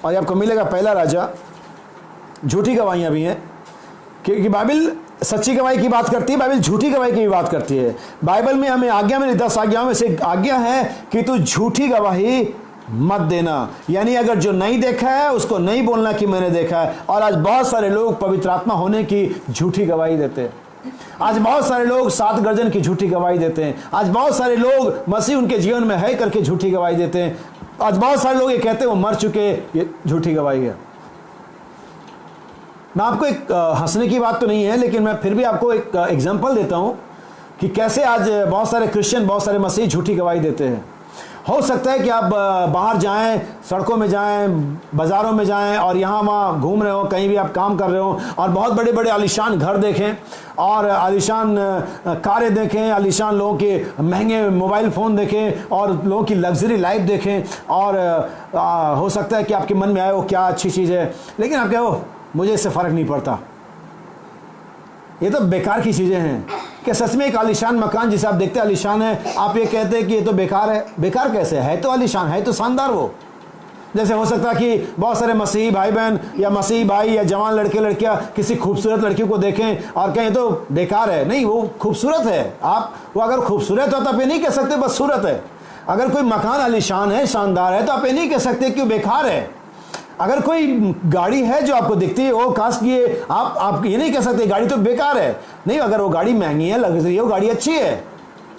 Speaker 1: और आपको मिलेगा पहला राजा। झूठी गवाहियां भी हैं, क्योंकि बाइबल सच्ची गवाही की बात करती है, बाइबल झूठी गवाही की भी बात करती है। बाइबल में हमें आज्ञा में 10 आज्ञाओं में से एक आज्ञा है कि तू झूठी गवाही मत देना। यानी अगर जो नहीं देखा है उसको नहीं बोलना कि मैंने देखा है। और आज बहुत सारे लोग पवित्र आत्मा होने की झूठी गवाही देते हैं। आज बहुत सारे लोग 7 गर्जन की झूठी गवाही देते हैं। आज बहुत सारे लोग मसीह उनके जीवन में है करके झूठी गवाही देते हैं। आज बहुत सारे लोग ये कहते हैं वो मर चुके, ये झूठी गवाही है। मैं आपको एक हंसने की बात तो नहीं है, लेकिन मैं फिर भी आपको एक एग्जांपल देता हूं कि कैसे आज बहुत सारे क्रिश्चियन, बहुत सारे मसीही झूठी गवाही देते हैं। हो सकता है कि आप बाहर जाएं, सड़कों में जाएं, बाज़ारों में जाएं और यहाँ वहाँ घूम रहे हो, कहीं भी आप काम कर रहे हो और बहुत बड़े बड़े आलीशान घर देखें और आलीशान कारें देखें, आलीशान लोगों के महंगे मोबाइल फ़ोन देखें और लोगों की लग्जरी लाइफ देखें। और हो सकता है कि आपके मन में आए वो क्या अच्छी चीज़ है, लेकिन आप कहो मुझे इससे फ़र्क नहीं पड़ता, ये तो बेकार की चीज़ें हैं। क्या सच में एक आलीशान मकान जिसे आप देखते हैं आलीशान है, आप ये कहते हैं कि ये तो बेकार है? बेकार कैसे है? तो आलीशान है, तो शानदार। वो जैसे हो सकता है कि बहुत सारे मसीही भाई बहन या मसीही भाई या जवान लड़के लड़कियां किसी खूबसूरत लड़की को देखें और कहें तो बेकार है। नहीं, वो खूबसूरत है। आप वो अगर खूबसूरत हो तो आप ये नहीं कह सकते बस सूरत है। अगर कोई मकान आलीशान है, शानदार है, तो आप ये नहीं कह सकते कि वो बेकार है। अगर कोई गाड़ी है जो आपको दिखती है वो काश की, आप ये नहीं कह सकते गाड़ी तो बेकार है। नहीं, अगर वो गाड़ी महंगी है, लग्जरी है, वो गाड़ी अच्छी है,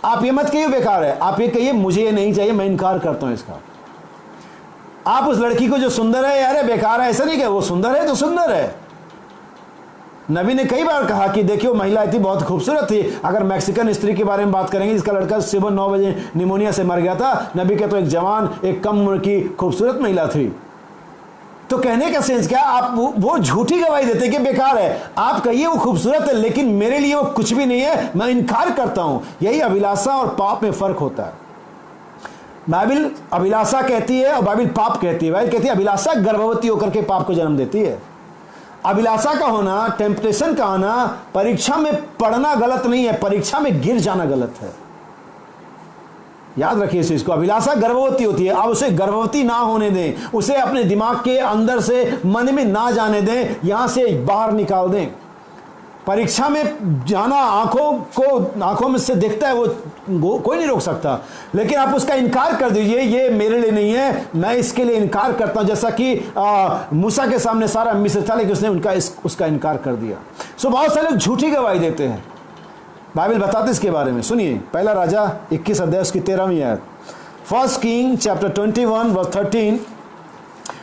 Speaker 1: आप ये मत कहिए बेकार है। आप ये कहिए मुझे ये नहीं चाहिए, मैं इनकार करता हूं इसका। आप उस लड़की को जो सुंदर है, यार बेकार है, ऐसा नहीं कहे। वो सुंदर है तो सुंदर है। नबी ने कई बार कहा कि देखियो महिला थी, बहुत खूबसूरत थी। अगर मैक्सिकन स्त्री के बारे में बात करेंगे जिसका लड़का सुबह 9 बजे निमोनिया से मर गया था, नबी के तो एक जवान, एक कम उम्र की खूबसूरत महिला थी। तो कहने का सेंस क्या, आप वो झूठी गवाही देते कि बेकार है। आप कहिए वो खूबसूरत है, लेकिन मेरे लिए वो कुछ भी नहीं है, मैं इनकार करता हूं। यही अभिलाषा और पाप में फर्क होता है। बाइबल अभिलाषा कहती है और बाइबल पाप कहती है। बाइबल कहती है अभिलाषा गर्भवती होकर के पाप को जन्म देती है। अभिलाषा का होना, टेम्पटेशन का आना, परीक्षा में पढ़ना गलत नहीं है, परीक्षा में गिर जाना गलत है। याद रखिए इस चीज को। अभिलाषा गर्भवती होती है, आप उसे गर्भवती ना होने दें, उसे अपने दिमाग के अंदर से मन में ना जाने दें, यहां से बाहर निकाल दें। परीक्षा में जाना आंखों में से दिखता है, वो कोई नहीं रोक सकता, लेकिन आप उसका इनकार कर दीजिए, ये मेरे लिए नहीं है, मैं इसके लिए इनकार करता हूं। जैसा कि मूसा के सामने सारा मिस्र था, लेकिन उसने उसका इनकार कर दिया। सो बहुत सारे लोग झूठी गवाही देते हैं। बाइबल बताते इसके बारे में, सुनिए। पहला राजा 21 अध्याय उसकी 13वीं आयत। 1 किंग चैप्टर 21 वर्स 13।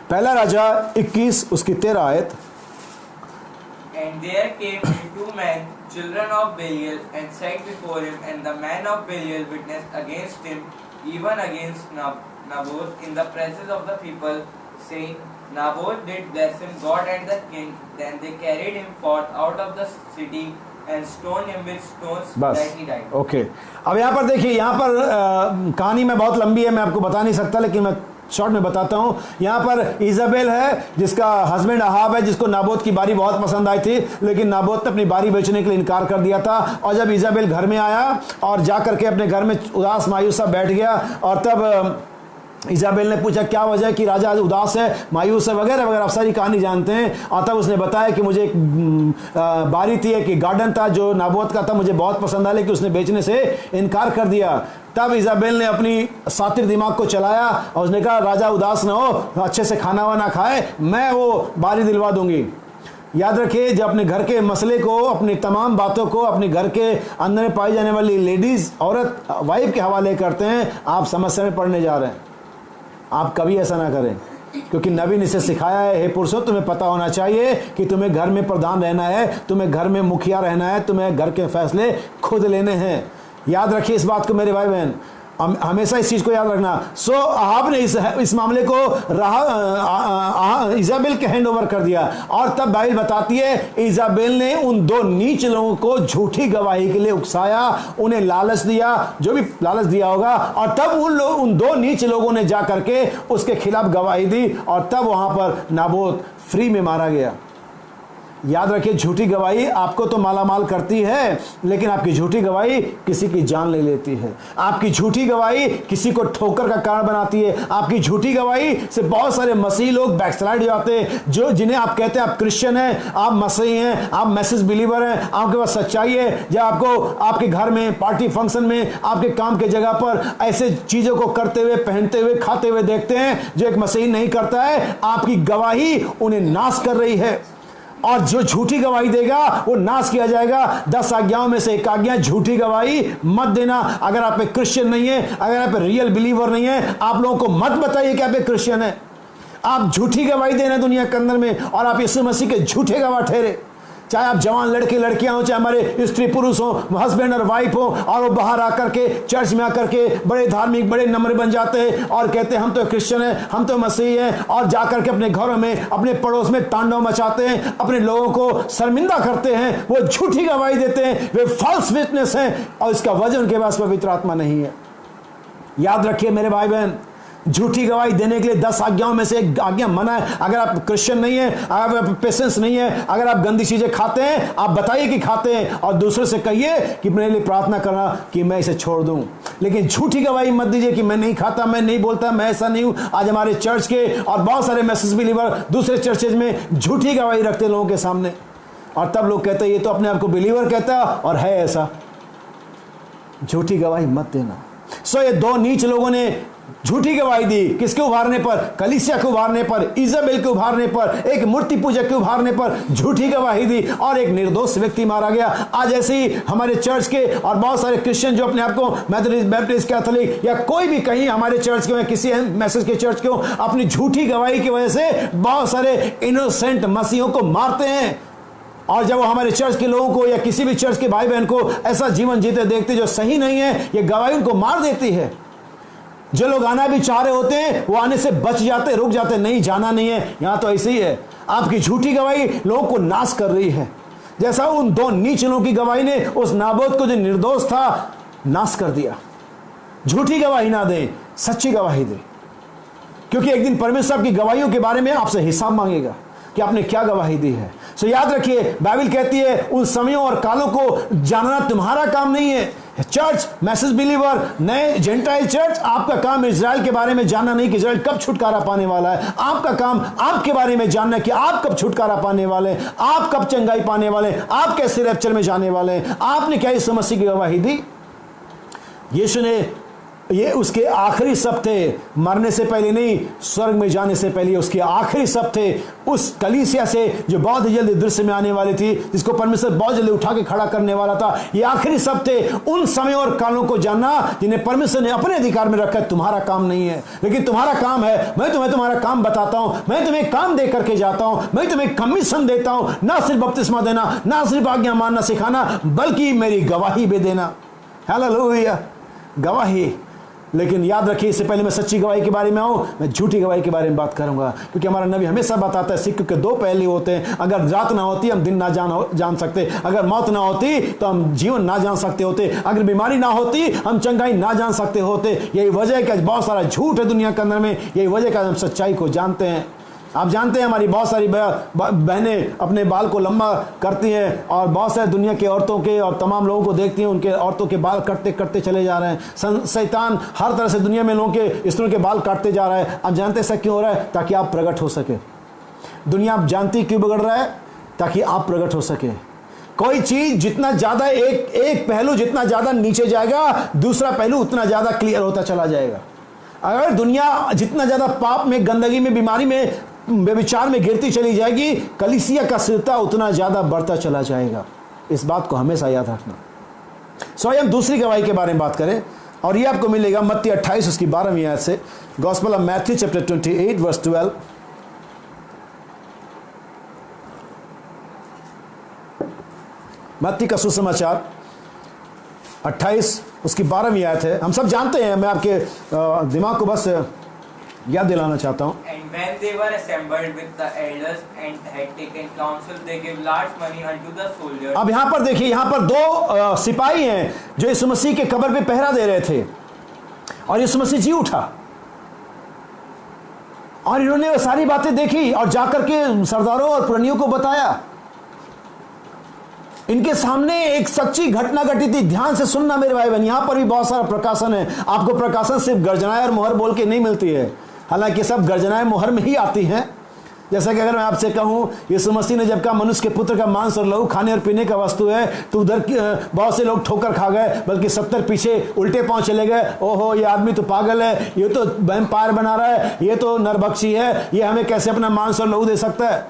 Speaker 1: पहला राजा 21 उसकी 13 आयत।
Speaker 2: And there came 2 men children of Belial, and set before him, and the man of Belial witnessed against him, even against Naboth, in the presence of the people, saying, Naboth did blaspheme God and the king. Then they carried him forth out of the city and stoned him with stones that he died.
Speaker 1: Okay, अब यहाँ पर देखिए, यहाँ पर कहानी में बहुत लंबी है, मैं आपको बता नहीं सकता, लेकिन मैं शॉर्ट में बताता हूँ। यहाँ पर इजाबेल है जिसका हस्बैंड अहाब है, जिसको नाबोत की बारी बहुत पसंद आई थी, लेकिन नाबोत ने अपनी बारी बेचने के लिए इनकार कर दिया था। और जब इजाबेल घर में आया और जा करके अपने घर में उदास मायूस सा बैठ गया, और तब इजाबेल ने पूछा क्या वजह है कि राजा आज उदास है, मायूस है, वगैरह वगैरह, आप सारी कहानी जानते हैं। और तब उसने बताया कि मुझे एक बारी थी, एक गार्डन था जो नाबोत का था, मुझे बहुत पसंद आया, लेकिन उसने बेचने से इनकार कर दिया। तब इजाबेल ने अपनी सातिर दिमाग को चलाया और उसने कहा राजा उदास ना हो, अच्छे से खाना वाना खाए, मैं वो बारी दिलवा दूंगी। याद रखिए, जब अपने घर के मसले को, अपनी तमाम बातों को अपने घर के अंदर में पाई जाने वाली लेडीज, औरत, वाइफ के हवाले करते हैं, आप समस्या में पड़ने जा रहे हैं। आप कभी ऐसा ना करें, क्योंकि नबी ने इसे सिखाया है, हे पुरुषों तुम्हें पता होना चाहिए कि तुम्हें घर में प्रधान रहना है, तुम्हें घर में मुखिया रहना है, तुम्हें घर के फैसले खुद लेने हैं। याद रखिए इस बात को मेरे भाई बहन, हमेशा इस चीज को याद रखना। सो अहाब ने इस मामले को इजाबेल के हैंड ओवर कर दिया। और तब बाइबल बताती है इजाबेल ने उन दो नीच लोगों को झूठी गवाही के लिए उकसाया, उन्हें लालच दिया, जो भी लालच दिया होगा, और तब उन दो नीच लोगों ने जा करके उसके खिलाफ गवाही दी, और तब वहां पर नाबोत फ्री में मारा गया। याद रखिए, झूठी गवाही आपको तो मालामाल करती है, लेकिन आपकी झूठी गवाही किसी की जान ले लेती है। आपकी झूठी गवाही किसी को ठोकर का कारण बनाती है। आपकी झूठी गवाही से बहुत सारे मसीही लोग बैकस्लाइड हो जाते हैं, जो जिन्हें आप कहते हैं आप क्रिश्चियन हैं, आप मसीही हैं, आप मैसेज बिलीवर हैं, आपके पास सच्चाई है। जब आपको आपके घर में, पार्टी फंक्शन में, आपके काम के जगह पर ऐसे चीजों को करते हुए, पहनते हुए, खाते हुए देखते हैं जो एक मसीही नहीं करता है, आपकी गवाही उन्हें नाश कर रही है। और जो झूठी गवाही देगा वो नाश किया जाएगा। 10 आज्ञाओं में से एक आज्ञा झूठी गवाही मत देना। अगर आप एक क्रिश्चियन नहीं है, अगर आप एक रियल बिलीवर नहीं है, आप लोगों को मत बताइए कि आप एक क्रिश्चियन है। आप झूठी गवाही देना दुनिया के अंदर में, और आप यीशु मसीह के झूठे गवाह ठहरे। चाहे आप जवान लड़के लड़कियां हो, चाहे हमारे स्त्री पुरुष हो, हस्बैंड और वाइफ हो, और वो बाहर आकर के, चर्च में आकर के बड़े धार्मिक, बड़े नम्र बन जाते हैं और कहते हैं हम तो क्रिश्चियन हैं, हम तो मसीही हैं, और जाकर के अपने घरों में, अपने पड़ोस में तांडव मचाते हैं, अपने लोगों को शर्मिंदा करते हैं। वो झूठी गवाही देते हैं, वे फॉल्स विटनेस हैं, और इसका वजह उनके पास पवित्र आत्मा नहीं है। याद रखिए मेरे भाई बहन, झूठी गवाही देने के लिए 10 आज्ञाओं में से एक आज्ञा मना है। अगर आप क्रिश्चियन नहीं है, अगर आप पेशेंस नहीं है, अगर आप गंदी चीजें खाते हैं, आप बताइए कि खाते हैं, और दूसरे से कहिए कि मेरे लिए प्रार्थना करना कि मैं इसे छोड़ दूं। लेकिन झूठी गवाही मत दीजिए कि मैं नहीं खाता, मैं नहीं बोलता, मैं ऐसा नहीं हूं। आज हमारे चर्च के और बहुत सारे मैसेज बिलीवर दूसरे चर्चेज में झूठी गवाही रखते हैं लोगों के सामने, और तब लोग कहते हैं ये तो अपने आप को बिलीवर कहता है और है ऐसा। झूठी गवाही मत देना। सो ये दो नीच लोगों ने झूठी गवाही दी, किसके उभारने पर? कलीसिया के उभारने पर, इजाबेल के उभारने पर, एक मूर्ति पूजक के उभारने पर झूठी गवाही दी, और एक निर्दोष व्यक्ति मारा गया। आज ऐसे ही हमारे चर्च के और बहुत सारे क्रिश्चियन जो अपने आप को मेथोडिस्ट, बैप्टिस्ट, कैथोलिक या कोई भी कहीं हमारे चर्च के या किसी मैसेज के चर्च के, अपनी झूठी गवाही की वजह से बहुत सारे इनोसेंट मसीहों को मारते हैं। और जब वो हमारे चर्च के लोगों को या किसी भी चर्च के भाई बहन को ऐसा जीवन जीते देखते जो सही नहीं है, ये गवाही उनको मार देती है। जो लोग आना भी चाह रहे होते हैं वो आने से बच जाते, रुक जाते, नहीं जाना नहीं है। यहां तो ऐसे ही है, आपकी झूठी गवाही लोगों को नाश कर रही है, जैसा उन दो नीच लोगों की गवाही ने उस नाबोत को जो निर्दोष था नाश कर दिया। झूठी गवाही ना दें, सच्ची गवाही दें, क्योंकि एक दिन परमेश्वर आपकी गवाहियों के बारे में आपसे हिसाब मांगेगा कि आपने क्या गवाही दी है। सो याद रखिए, बाइबल कहती है उन समयों और कालों को जानना तुम्हारा काम नहीं है। चर्च, मैसेज बिलीवर, नए जेंटाइल चर्च, आपका काम इजराइल के बारे में जानना नहीं कि इजराइल कब छुटकारा पाने वाला है। आपका काम आपके बारे में जानना कि आप कब छुटकारा पाने वाले हैं, आप कब चंगाई पाने वाले हैं, आप कैसे रैप्चर में जाने वाले हैं। आपने क्या यीशु मसीह की गवाही दी? यीशु ने ये उसके आखिरी शब्द थे, मरने से पहले नहीं, स्वर्ग में जाने से पहले उसके आखिरी शब्द थे उस कलीसिया से जो बहुत ही जल्दी दृश्य में आने वाली थी, जिसको परमेश्वर बहुत जल्दी उठा के खड़ा करने वाला था। ये आखिरी शब्द थे। उन समय और कालों को जानना जिन्हें परमेश्वर ने अपने अधिकार में रखा है। तुम्हारा काम नहीं है, लेकिन तुम्हारा काम है। मैं तुम्हें तुम्हारा काम बताता हूं, मैं तुम्हें काम दे करके जाता हूं, मैं तुम्हें कमीशन देता हूं, ना सिर्फ बपतिस्मा देना, ना सिर्फ आज्ञा मानना सिखाना, बल्कि मेरी गवाही भी देना। हालेलुया, गवाही। लेकिन याद रखिए, इससे पहले मैं सच्ची गवाही के बारे में आऊं, मैं झूठी गवाही के बारे में बात करूंगा, क्योंकि हमारा नबी हमेशा बताता है सिक्के के दो पहलू होते हैं। अगर रात ना होती हम दिन ना जान सकते, अगर मौत ना होती तो हम जीवन ना जान सकते होते, अगर बीमारी ना होती हम चंगाई ना जान सकते होते। यही वजह है कि बहुत सारा झूठ है दुनिया के अंदर में, यही वजह का हम सच्चाई को जानते हैं। आप जानते हैं हमारी बहुत सारी बहनें अपने बाल को लंबा करती हैं और बहुत सारे दुनिया के औरतों के और तमाम लोगों को देखती हैं उनके औरतों के बाल कटते कटते चले जा रहे हैं। शैतान हर तरह से दुनिया में लोगों के स्त्रियों के बाल काटते जा रहा है। आप जानते हैं ऐसा क्यों हो रहा है? ताकि आप प्रकट हो सके। दुनिया आप जानती क्यों बिगड़ रहा है? ताकि आप प्रकट हो सके। कोई चीज जितना ज्यादा एक पहलू जितना ज्यादा नीचे जाएगा, दूसरा पहलू उतना ज्यादा क्लियर होता चला जाएगा। अगर दुनिया जितना ज्यादा पाप में, गंदगी में, बीमारी में, व्यभिचार में गिरती चली जाएगी, कलीसिया का सिरता उतना ज्यादा बढ़ता चला जाएगा। इस बात को हमेशा याद रखना। स्वयं दूसरी गवाही के बारे में बात करें और ये आपको मिलेगा मत्ती 28 उसकी 12वीं आयत से। Gospel of Matthew chapter 28 verse 12। मत्ती का सुसमाचार 28 उसकी 12वीं आयत है। हम सब जानते हैं, मैं आपके दिमाग को बस याद दिलाना चाहता हूं।
Speaker 2: And when they were assembled with the elders and had taken counsel, they gave large money unto the soldiers.
Speaker 1: अब यहां पर देखिए, यहां पर दो सिपाही हैं जो यीशु मसीह के कब्र पे पहरा दे रहे थे और यीशु मसीह जी उठा और इन्होंने वो सारी बातें देखी और जाकर के सरदारों और पुरनियों को बताया। इनके सामने एक सच्ची घटना घटी थी। ध्यान से सुनना मेरे भाई बहन, यहां पर भी बहुत सारा प्रकाशन है। आपको प्रकाशन सिर्फ गर्जनाएं और मोहर बोल के नहीं मिलती है, हालांकि सब गर्जनाएं मोहर में ही आती हैं। जैसा कि अगर मैं आपसे कहूं, यीशु मसीह ने जब कहा मनुष्य के पुत्र का मांस और लहू खाने और पीने का वस्तु है, तो उधर बहुत से लोग ठोकर खा गए, बल्कि 70 पीछे उल्टे पांव चले गए। ओहो, ये आदमी तो पागल है, ये तो वैम्पायर बना रहा है, ये तो नरभक्षी है, ये हमें कैसे अपना मांस और लहू दे सकता है।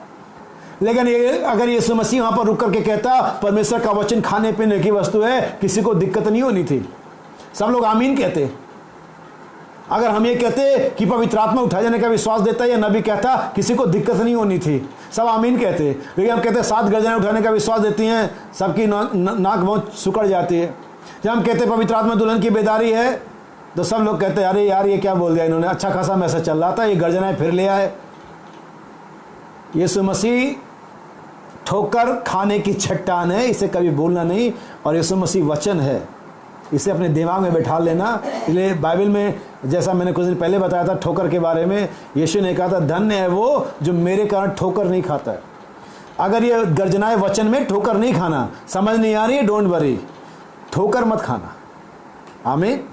Speaker 1: लेकिन ये अगर यीशु मसीह वहां पर रुक करके कहता परमेश्वर का वचन खाने पीने की वस्तु है, किसी को दिक्कत नहीं होनी थी। सब लोग आमीन कहते। अगर हम ये कहते कि पवित्र आत्मा उठाए जाने का विश्वास देता है, या नबी कहता, किसी को दिक्कत नहीं होनी थी, सब आमीन कहते। लेकिन हम कहते 7 गर्जनें उठाने का विश्वास देती हैं, सबकी नाक बहुत सुकड़ जाती है। जब हम कहते पवित्र आत्मा दुल्हन की बेदारी है, तो सब लोग कहते अरे यार ये क्या बोल दिया इन्होंने, अच्छा खासा मैसेज चल रहा था, ये गर्जनाएं फिर ले आए। यीशु मसीह ठोकर खाने की चट्टान है, इसे कभी भूलना नहीं। और यीशु मसीह वचन है, इसे अपने दिमाग में बैठा लेना। इसलिए बाइबल में, जैसा मैंने कुछ दिन पहले बताया था ठोकर के बारे में, यीशु ने कहा था धन्य है वो जो मेरे कारण ठोकर नहीं खाता है। अगर ये गर्जनाएं वचन में ठोकर नहीं खाना समझ नहीं आ रही है, डोंट वरी, ठोकर मत खाना। आमीन।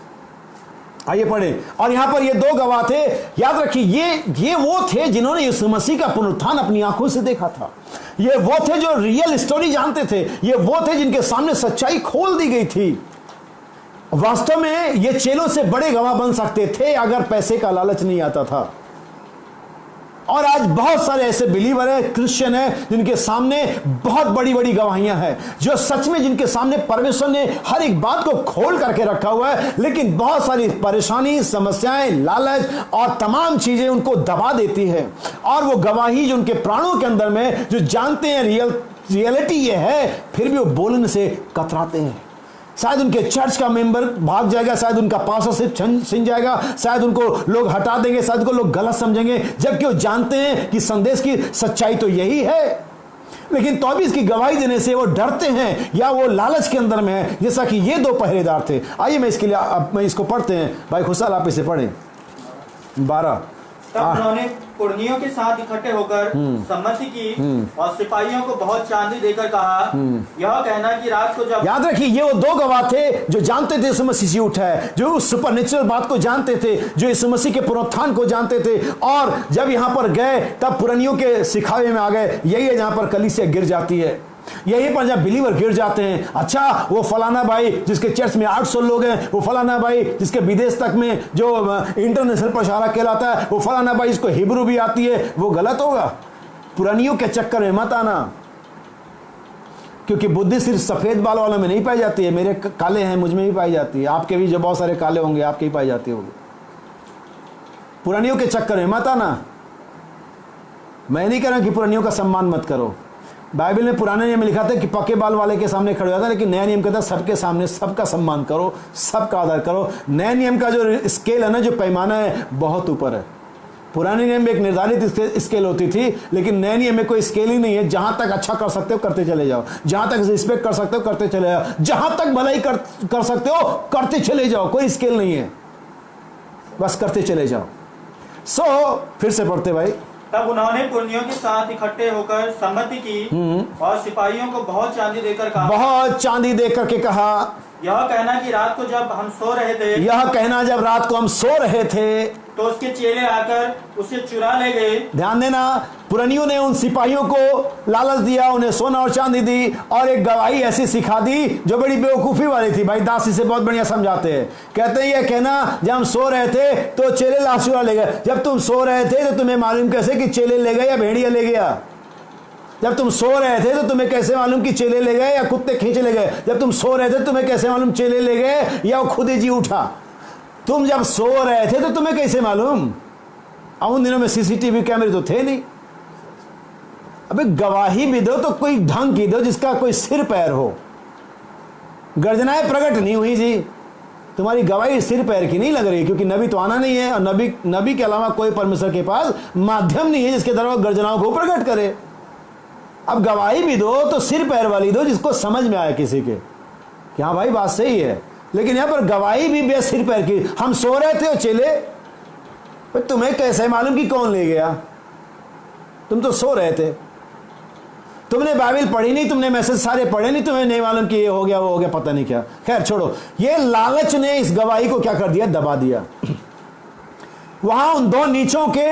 Speaker 1: आइए पढ़े। और यहां पर ये 2 गवाह थे। याद रखिए, ये वो थे जिन्होंने यीशु मसीह का पुनरुत्थान अपनी आंखों से देखा था। ये वो थे जो रियल स्टोरी जानते थे। ये वो थे जिनके सामने सच्चाई खोल दी गई थी। वास्तव में ये चेलों से बड़े गवाह बन सकते थे अगर पैसे का लालच नहीं आता था। और आज बहुत सारे ऐसे बिलीवर है, क्रिश्चियन है, जिनके सामने बहुत बड़ी बड़ी गवाहियां हैं, जो सच में जिनके सामने परमेश्वर ने हर एक बात को खोल करके रखा हुआ है, लेकिन बहुत सारी परेशानी, समस्याएं, लालच और तमाम चीजें उनको दबा देती है। और वो गवाही जो उनके प्राणों के अंदर में, जो जानते हैं रियलिटी ये है, फिर भी वो बोलने से कतराते हैं। शायद उनके चर्च का मेंबर भाग जाएगा, शायद उनका पास्टरशिप छिन जाएगा, शायद उनको लोग हटा देंगे, शायद उनको लोग गलत समझेंगे, जबकि वो जानते हैं कि संदेश की सच्चाई तो यही है। लेकिन तो भी इसकी गवाही देने से वो डरते हैं या वो लालच के अंदर में है, जैसा कि ये 2 पहरेदार थे। आइए मैं इसके लिए मैं इसको पढ़ते हैं। भाई खुशहाल आप इसे पढ़ें। 12।
Speaker 3: तब उन्होंने पुरनियों के साथ इकट्ठे होकर सम्मति की और सिपाहियों को बहुत चांदी देकर कहा, यह कहना कि रात को जब। याद
Speaker 1: रखिए, ये वो 2 गवाह थे जो जानते थे यीशु मसीह जी उठा है, जो उस सुपरनेचुरल बात को जानते थे, जो यीशु मसीह के पुनरुत्थान को जानते थे। और जब यहां पर गए तब पुरनियों के सिखावे में आ गए। यही है जहां पर कलीसिया गिर जाती है। यहीं पर जब बिलीवर गिर जाते हैं, अच्छा वो फलाना भाई जिसके चर्च में 800 लोग हैं, वो फलाना भाई जिसके विदेश तक में जो इंटरनेशनल प्रचारक कहलाता है, वो फलाना भाई जिसको हिब्रू भी आती है, वो गलत होगा। पुरानियों के चक्कर में मत आना, क्योंकि बुद्धि सिर्फ सफेद बाल वालों में नहीं पाई जाती है। मेरे काले हैं, मुझ में भी पाई जाती है, आपके भी जो बहुत सारे काले होंगे आपके ही पाई जाती होगी। पुरानियों के चक्कर में मत आना। मैं नहीं कह रहा कि पुरानियों का सम्मान मत करो। बाइबल में पुराने नियम में लिखा था कि पक्के बाल वाले के सामने खड़े होता, लेकिन नया नियम कहता है सबके सामने सबका सम्मान करो, सबका आदर करो। नए नियम का जो स्केल है ना, जो पैमाना है, बहुत ऊपर है। पुराने नियम में एक निर्धारित स्केल होती थी, लेकिन नए नियम में कोई स्केल ही नहीं है। जहां तक अच्छा कर सकते हो करते चले जाओ, जहां तक रिस्पेक्ट कर सकते हो करते चले जाओ, जहां तक भलाई कर सकते हो करते चले जाओ। कोई स्केल नहीं है, बस करते चले जाओ। फिर से पढ़ते भाई।
Speaker 3: तब उन्होंने पुरनियों के साथ इकट्ठे होकर सम्मति की और सिपाहियों को बहुत चांदी देकर कहा,
Speaker 1: बहुत चांदी देकर के कहा,
Speaker 3: यह कहना कि रात को जब हम सो रहे थे,
Speaker 1: यह कहना जब रात को हम सो रहे थे,
Speaker 3: तो उसके चेले आकर उसे चुरा ले गए।
Speaker 1: ध्यान देना, पुरानियों ने उन सिपाहियों को लालच दिया, उन्हें सोना और चांदी दी, और एक गवाही ऐसी सिखा दी जो बड़ी बेवकूफी वाली थी। भाई दास इसे बहुत बढ़िया समझाते हैं। कहते हैं ये कहना जब हम सो रहे थे तो चेले लाश चुरा ले गए। जब तुम सो रहे थे तो तुम्हें मालूम कैसे कि चेले ले गए या भेड़िया ले गया? जब तुम सो रहे थे तो तुम्हें कैसे मालूम कि चेले ले गए या कुत्ते खींच ले गए? जब तुम सो रहे थे तुम्हें कैसे मालूम चेले ले गए या वो खुद ही जी उठा? तुम जब सो रहे थे तो तुम्हें कैसे मालूम? उन दिनों में सीसीटीवी कैमरे तो थे नहीं। अबे गवाही भी दो तो कोई ढंग की दो, जिसका कोई सिर पैर हो। गर्जनाएं प्रकट नहीं हुई जी, तुम्हारी गवाही सिर पैर की नहीं लग रही, क्योंकि नबी तो आना नहीं है, और नबी के अलावा कोई परमेश्वर के पास माध्यम नहीं है जिसके द्वारा गर्जनाओं को प्रकट करे। अब गवाही भी दो तो सिर पैर वाली दो, जिसको समझ में आए किसी के कि हाँ भाई बात सही है। लेकिन यहां पर गवाही भी बे सिर पैर की। हम सो रहे थे और चेले, तुम्हें कैसे मालूम कि कौन ले गया? तुम तो सो रहे थे, तुमने बाइबल पढ़ी नहीं, तुमने मैसेज सारे पढ़े नहीं, तुम्हें नहीं मालूम कि ये हो गया वो हो गया, पता नहीं क्या। खैर छोड़ो, ये लालच ने इस गवाही को क्या कर दिया? दबा दिया। वहां उन दो नीचों के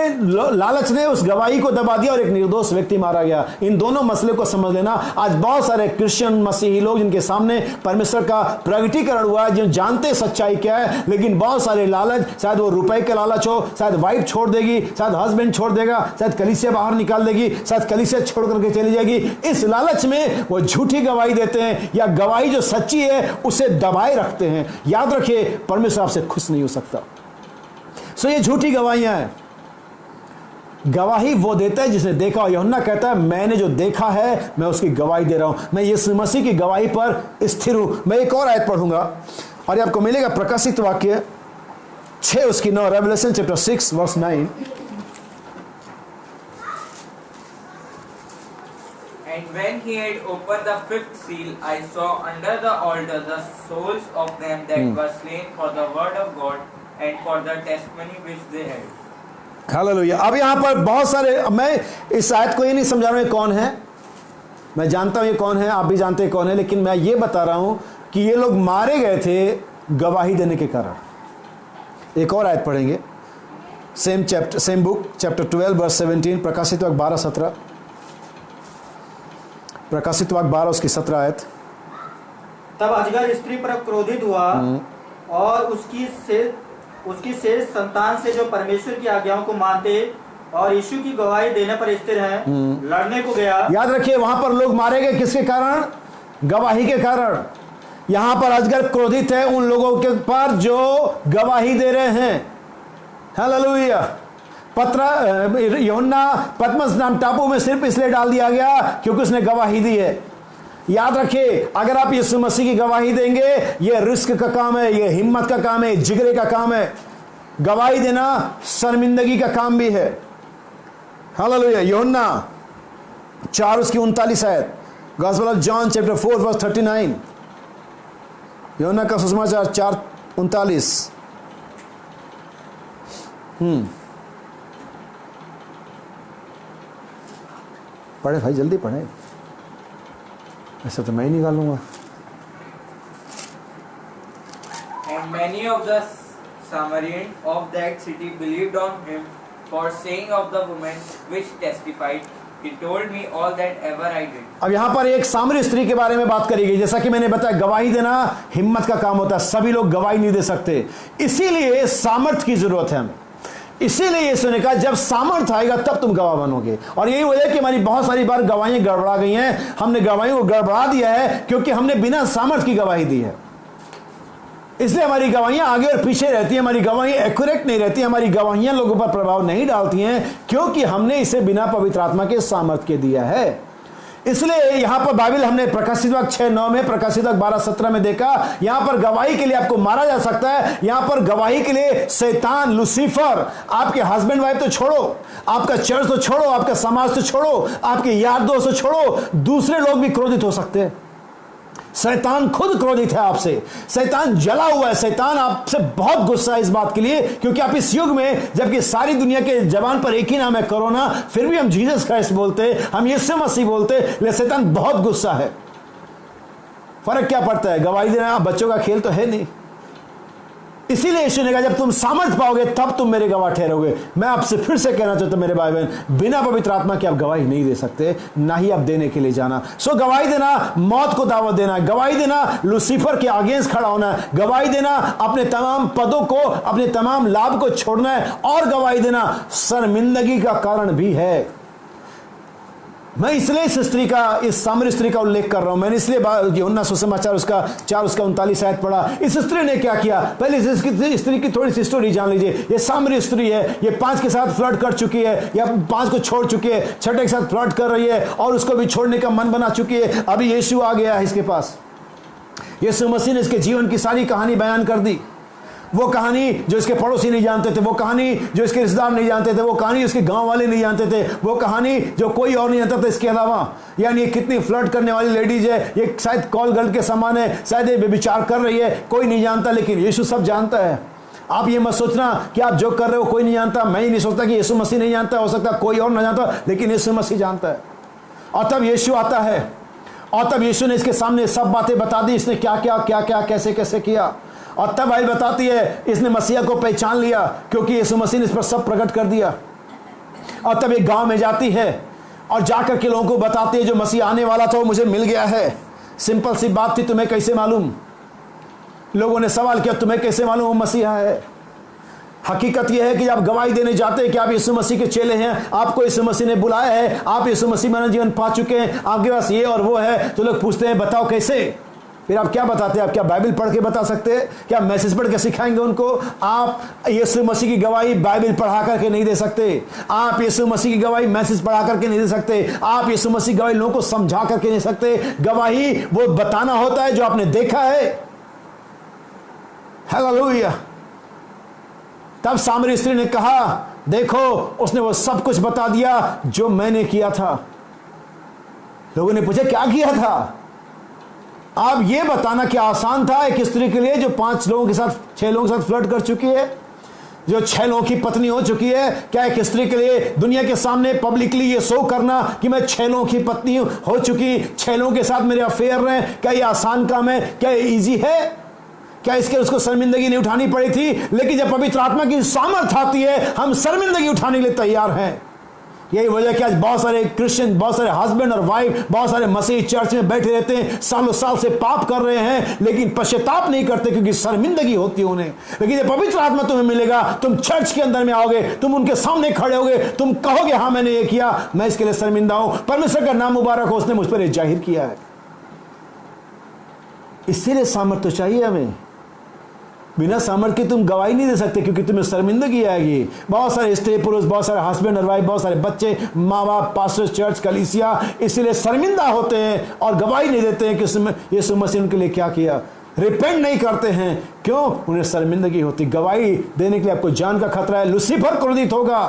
Speaker 1: लालच ने उस गवाही को दबा दिया और एक निर्दोष व्यक्ति मारा गया। इन दोनों मसले को समझ लेना। आज बहुत सारे क्रिश्चियन मसीही लोग जिनके सामने परमेश्वर का प्रगटीकरण हुआ है, जिन जानते सच्चाई क्या है, लेकिन बहुत सारे लालच, शायद वो रुपए के लालच हो, शायद वाइफ छोड़ देगी, शायद हस्बैंड छोड़ देगा, शायद कलीसिया बाहर निकाल देगी, शायद कलीसिया छोड़ करके चली जाएगी। इस लालच में वो झूठी गवाही देते हैं, या गवाही जो सच्ची है उसे दबाए रखते हैं। याद रखिए, परमेश्वर आपसे खुश नहीं हो सकता। ये झूठी गवाहियां हैं। गवाही वो देता है जिसने देखा। यूहन्ना कहता है मैंने जो देखा है मैं उसकी गवाही दे रहा हूं, मैं यीशु मसीह की गवाही पर स्थिर हूं। मैं एक और आयत पढ़ूंगा और आपको मिलेगा प्रकाशित वाक्य 6 उसकी 9, Revelation chapter 6 verse 9।
Speaker 2: And when he had opened the fifth seal, I saw under the altar the souls of them that were slain for the word of God and for the testimony which they had.
Speaker 1: Hallelujah. अब यहाँ पर बहुत सारे, मैं इस आयत को ये नहीं समझा रहा हूँ कौन है, मैं जानता हूँ ये कौन है, आप भी जानते हैं कौन है, लेकिन मैं ये बता रहा हूँ कि ये लोग मारे गए थे गवाही देने के कारण। एक और आयत पढ़ेंगे, सेम बुक चैप्टर 12 वर्स 17, प्रकाशित वाक्य 12-17, प्रकाशित वाक्य 12 उसकी 17 आयत।
Speaker 3: तब अजगर स्त्री पर क्रोधित हुआ और उसकी शेष संतान से जो परमेश्वर की आज्ञाओं को मानते और यीशु की गवाही देने पर स्थिर हैं, लड़ने को गया।
Speaker 1: याद रखिए, वहां पर लोग मारे गए किसके कारण? गवाही के कारण। यहां पर अजगर क्रोधित है उन लोगों के पर जो गवाही दे रहे हैं। हालेलुया। यूहन्ना पतमस नाम टापू में सिर्फ इसलिए डाल दिया गया क्योंकि उसने गवाही दी है। याद रखिए, अगर आप यीशु मसीह की गवाही देंगे, ये रिस्क का काम है, ये हिम्मत का काम है, जिगरे का काम है। गवाही देना शर्मिंदगी का काम भी है। हालेलुया। यूहन्ना 4 उसकी 39 आयत, Gospel of John chapter 4 verse 39, यूहन्ना का सुसमाचार 4:39। पढ़े भाई, जल्दी पढ़े, ऐसा तो मैं ही निकालूंगा।
Speaker 2: And many of the Samaritans of that city believed on him for saying of the woman which testified, He told me all that ever I did.
Speaker 1: अब यहाँ पर एक सामरी स्त्री के बारे में बात करी गई। जैसा कि मैंने बताया, गवाही देना हिम्मत का काम होता है। सभी लोग गवाही नहीं दे सकते, इसीलिए सामर्थ की जरूरत है हमें। इसीलिए यीशु ने कहा जब सामर्थ आएगा तब तुम गवाह बनोगे। और यही वजह है कि हमारी बहुत सारी बार गवाहियां गड़बड़ा गई हैं। हमने गवाहियों को गड़बड़ा दिया है क्योंकि हमने बिना सामर्थ की गवाही दी है। इसलिए हमारी गवाहियां आगे और पीछे रहती हैं, हमारी गवाहियां एक्यूरेट नहीं रहती, हमारी गवाहियां लोगों पर प्रभाव नहीं डालती हैं, क्योंकि हमने इसे बिना पवित्र आत्मा के सामर्थ के दिया है। इसलिए यहां पर बाइबल हमने प्रकाशित वाक्य 6:9 में, प्रकाशित वाक्य 12:17 में देखा, यहां पर गवाही के लिए आपको मारा जा सकता है। यहां पर गवाही के लिए शैतान, लूसीफर, आपके हस्बैंड वाइफ तो छोड़ो, आपका चर्च तो छोड़ो, आपका समाज तो छोड़ो, आपके यार दोस्त तो छोड़ो, दूसरे लोग भी क्रोधित हो सकते हैं। शैतान खुद क्रोधित है आपसे, शैतान जला हुआ है, शैतान आपसे बहुत गुस्सा है इस बात के लिए, क्योंकि आप इस युग में, जबकि सारी दुनिया के जबान पर एक ही नाम है कोरोना, फिर भी हम जीसस क्राइस्ट बोलते, हम यीशु मसीह बोलते, लेकिन शैतान बहुत गुस्सा है। फर्क क्या पड़ता है? गवाही देना बच्चों का खेल तो है नहीं। इसीलिए यीशु ने कहा जब तुम सामर्थ पाओगे तब तुम मेरे गवाह ठहरोगे। मैं आपसे फिर से कहना चाहता हूं मेरे भाई बहन, बिना पवित्र आत्मा के आप गवाही नहीं दे सकते, ना ही आप देने के लिए जाना। सो गवाही देना मौत को दावत देना है, गवाही देना लूसीफर के अगेंस्ट खड़ा होना है, गवाही देना अपने तमाम पदों को, अपने तमाम लाभ को छोड़ना है, और गवाही देना शर्मिंदगी का कारण भी है। मैं इसलिए इस स्त्री का, इस सामरी स्त्री का उल्लेख कर रहा हूं। मैंने इसलिए यूहन्ना सुसमाचार उसका 4:39 आयत पढ़ा। इस स्त्री ने क्या किया? पहले इस स्त्री की थोड़ी सी स्टोरी जान लीजिए। ये सामरी स्त्री है, ये 5 के साथ फ्लर्ट कर चुकी है, या 5 को छोड़ चुकी है, 6 के साथ फ्लर्ट कर रही है, और उसको भी छोड़ने का मन बना चुकी है। अभी यीशु आ गया है इसके पास, यीशु मसीह ने इसके जीवन की सारी कहानी बयान कर दी। वो कहानी जो इसके पड़ोसी नहीं जानते थे, वो कहानी जो इसके रिश्तेदार नहीं जानते थे, वो कहानी उसके गांव वाले नहीं जानते थे, वो कहानी जो कोई और नहीं जानता था इसके अलावा। यानी ये कितनी फ्लर्ट करने वाली लेडीज है, ये शायद कॉल गर्ल के समान है, शायद ये व्यभिचार कर रही है, कोई नहीं जानता, लेकिन यीशु सब जानता है। आप ये मत सोचना कि आप जो कर रहे हो कोई नहीं जानता। मैं ही नहीं सोचता कि यीशु मसीह नहीं जानता, हो सकता कोई और ना जानता, लेकिन यीशु मसीह जानता है। और तब यीशु आता है, और तब यीशु ने इसके सामने सब बातें बता दी, इसने क्या क्या क्या क्या कैसे कैसे किया। और तब बाइबल बताती है इसने मसीहा को पहचान लिया, क्योंकि यीशु मसीह ने इस पर सब प्रकट कर दिया। और तब एक गांव में जाती है और जाकर के लोगों को बताती है जो मसीह आने वाला था वो मुझे मिल गया है। सिंपल सी बात थी, तुम्हें कैसे मालूम? लोगों ने सवाल किया, तुम्हें कैसे मालूम वो मसीहा है? हकीकत यह है कि आप गवाही देने जाते हैं कि आप यीशु मसीह के चेले हैं, आपको यीशु मसीह ने बुलाया है, आप यीशु मसीह में जीवन पा चुके हैं, आपके पास ये और वो है, तो लोग पूछते हैं बताओ कैसे? फिर आप क्या बताते हैं? आप क्या बाइबल पढ़ के बता सकते हैं? क्या मैसेज पढ़ के सिखाएंगे उनको? आप यीशु मसीह की गवाही बाइबल पढ़ा करके नहीं दे सकते, आप यीशु मसीह की गवाही मैसेज पढ़ा करके नहीं दे सकते, आप यीशु मसीह की गवाही लोगों को समझा करके नहीं सकते। गवाही वो बताना होता है जो आपने देखा है। हालेलुया। तब सामरी स्त्री ने कहा देखो, उसने वो सब कुछ बता दिया जो मैंने किया था। लोगों ने पूछा क्या किया था? आप ये बताना क्या आसान था एक स्त्री के लिए जो 5 लोगों के साथ, 6 लोगों के साथ फ्लर्ट कर चुकी है, जो 6 लोगों की पत्नी हो चुकी है? क्या एक स्त्री के लिए दुनिया के सामने पब्लिकली ये शो करना कि मैं 6 लोगों की पत्नी हो चुकी, 6 लोगों के साथ मेरे अफेयर रहे, क्या ये आसान काम है? क्या ये इजी है? क्या इसके उसको शर्मिंदगी नहीं उठानी पड़ी थी? लेकिन जब पवित्र आत्मा की सामर्थ आती है, हम शर्मिंदगी उठाने के लिए तैयार हैं। यही वजह कि आज बहुत सारे क्रिश्चियन, बहुत सारे हस्बैंड और वाइफ, बहुत सारे मसीह चर्च में बैठे रहते हैं, सालों साल से पाप कर रहे हैं, लेकिन पश्चाताप नहीं करते क्योंकि शर्मिंदगी होती है उन्हें। लेकिन जब पवित्र आत्मा तुम्हें मिलेगा, तुम चर्च के अंदर में आओगे, तुम उनके सामने खड़े होगे, तुम कहोगे हाँ मैंने ये किया, मैं इसके लिए शर्मिंदा हूं, परमेश्वर का नाम मुबारक हो, उसने मुझ पर जाहिर किया है। इसीलिए सामर्थ तो चाहिए हमें। बिना सामर्थ के तुम गवाही नहीं दे सकते, क्योंकि तुम्हें शर्मिंदगी आएगी। बहुत सारे स्त्री पुरुष, बहुत सारे हस्बैंड और वाइफ, बहुत सारे बच्चे, माँ बाप, पास्टर, चर्च, कलीसिया इसलिए शर्मिंदा होते हैं और गवाही नहीं देते हैं कि यीशु मसीह उनके लिए क्या किया। रिपेंट नहीं करते हैं, क्यों? उन्हें शर्मिंदगी होती। गवाही देने के लिए आपको जान का खतरा है, लूसीफर क्रोधित होगा,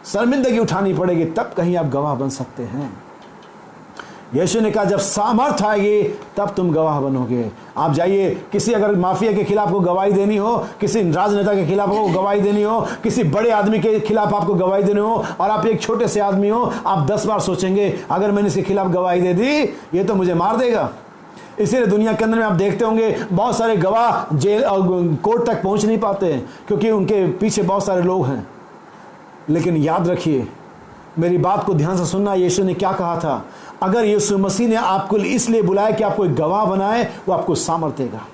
Speaker 1: शर्मिंदगी उठानी पड़ेगी, तब कहीं आप गवाह बन सकते हैं। यीशु ने कहा जब सामर्थ आएगी तब तुम गवाह बनोगे। आप जाइए, किसी अगर माफिया के खिलाफ को गवाही देनी हो, किसी राजनेता के खिलाफ को गवाही देनी हो, किसी बड़े आदमी के खिलाफ आपको गवाही देनी हो, और आप एक छोटे से आदमी हो, आप 10 बार सोचेंगे अगर मैंने इसके खिलाफ गवाही दे दी ये तो मुझे मार देगा। इसीलिए दुनिया के अंदर में आप देखते होंगे बहुत सारे गवाह जेल और कोर्ट तक पहुंच नहीं पाते हैं, क्योंकि उनके पीछे बहुत सारे लोग हैं। लेकिन याद रखिए, मेरी बात को ध्यान से सुनना, यीशु ने क्या कहा था। अगर यीशु मसीह ने आपको इसलिए बुलाया कि आपको एक गवाह बनाए, वो आपको सामर्थ्य देगा।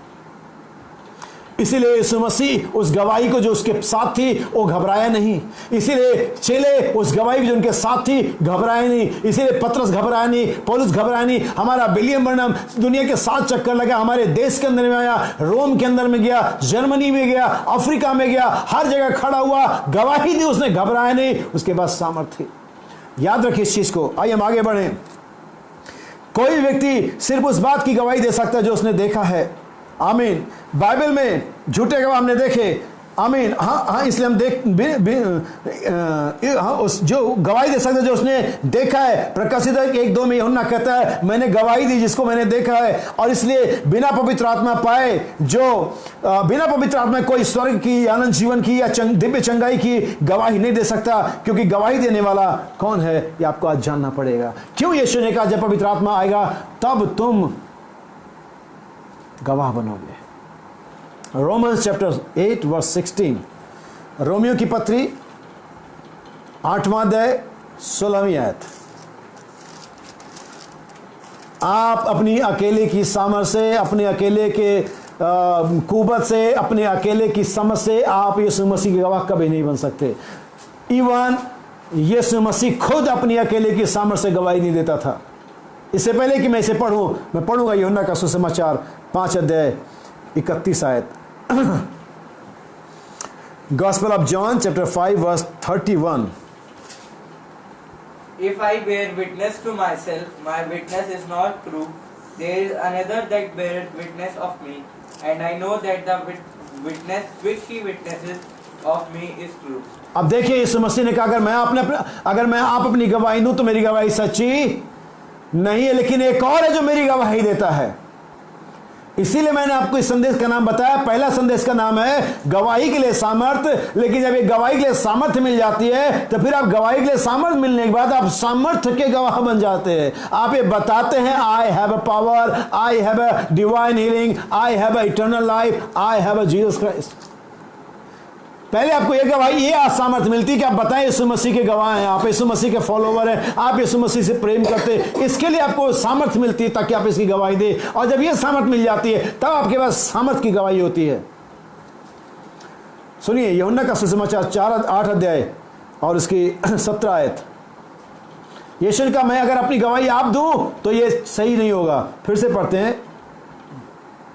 Speaker 1: इसीलिए यीशु मसीह उस गवाही को जो उसके साथ थी वो घबराया नहीं। इसीलिए चेले उस गवाही जो उनके साथ थी घबराए नहीं। इसीलिए पतरस घबराया नहीं, पौलुस घबराया नहीं। हमारा विलियम बर्नम दुनिया के 7 चक्कर लगा, हमारे देश के अंदर में आया, रोम के अंदर में गया, जर्मनी में गया, अफ्रीका में गया, हर जगह खड़ा हुआ, गवाही दी, उसने घबराया नहीं। उसके बाद सामर्थ्य। याद रखिए इस चीज को। आइए हम आगे बढ़े। कोई व्यक्ति सिर्फ उस बात की गवाही दे सकता है जो उसने देखा है। आमीन। बाइबल में झूठे गवाह हमने देखे। आमीन। हाँ, इसलिए हम उस जो गवाही दे सकते जो उसने देखा है। प्रकाशित 1:2 में यूहन्ना कहता है, मैंने गवाही दी जिसको मैंने देखा है। और इसलिए बिना पवित्र आत्मा पाए, जो बिना पवित्र आत्मा कोई स्वर्ग की, अनंत जीवन की या दिव्य चंगाई की गवाही नहीं दे सकता। क्योंकि गवाही देने वाला कौन है ये आपको आज जानना पड़ेगा। क्यों यीशु ने कहा जब पवित्र आत्मा आएगा तब तुम गवाह बनोगे। रोमन्स चैप्टर 8 वर्स 16, रोमियो की पत्री 8वां अध्याय 16वीं आयत। आप अपनी अकेले की सामर्थ से, अपने अकेले के कुवत से, अपने अकेले की समझ से आप यीशु मसीह के गवाह कभी नहीं बन सकते। इवन यीशु मसीह खुद अपनी अकेले की सामर्थ से गवाही नहीं देता था। इससे पहले कि मैं इसे पढ़ूं, मैं पढ़ूंगा यूहन्ना का सुसमाचार 5 अध्याय 31 आयत। Gospel of John chapter 5 verse 31.
Speaker 2: If I bear witness to myself, my witness is not true. There is another that beareth witness of me, and I know that the witness which he witnesses of me is true.
Speaker 1: अब देखिए यीशु मसीह ने कहा अगर मैं आप अपनी गवाही दूं तो मेरी गवाही सच्ची नहीं है, लेकिन एक और है जो मेरी गवाही देता है। इसीलिए मैंने आपको इस संदेश का नाम बताया। पहला संदेश का नाम है गवाही के लिए सामर्थ्य। लेकिन जब ये गवाही के लिए सामर्थ्य मिल जाती है तो फिर आप गवाही के लिए सामर्थ्य मिलने के बाद आप सामर्थ्य के गवाह बन जाते हैं। आप ये बताते हैं I have a power, I have a divine healing, I have a eternal life, I have a Jesus Christ. पहले आपको ये गवाही, ये सामर्थ्य मिलती कि आप बताएं यीशु मसीह के गवाह हैं, आप यीशु मसीह के फॉलोवर हैं, आप यीशु मसीह से प्रेम करते हैं। इसके लिए आपको सामर्थ्य मिलती है ताकि आप इसकी गवाही दें। और जब ये सामर्थ्य मिल जाती है तब आपके पास सामर्थ्य की गवाही होती है। सुनिए यूहन्ना का सुसमाचार 8 अध्याय और इसकी 17 आयत। यीशु ने कहा मैं अगर अपनी गवाही आप दूं तो ये सही नहीं होगा। फिर से पढ़ते हैं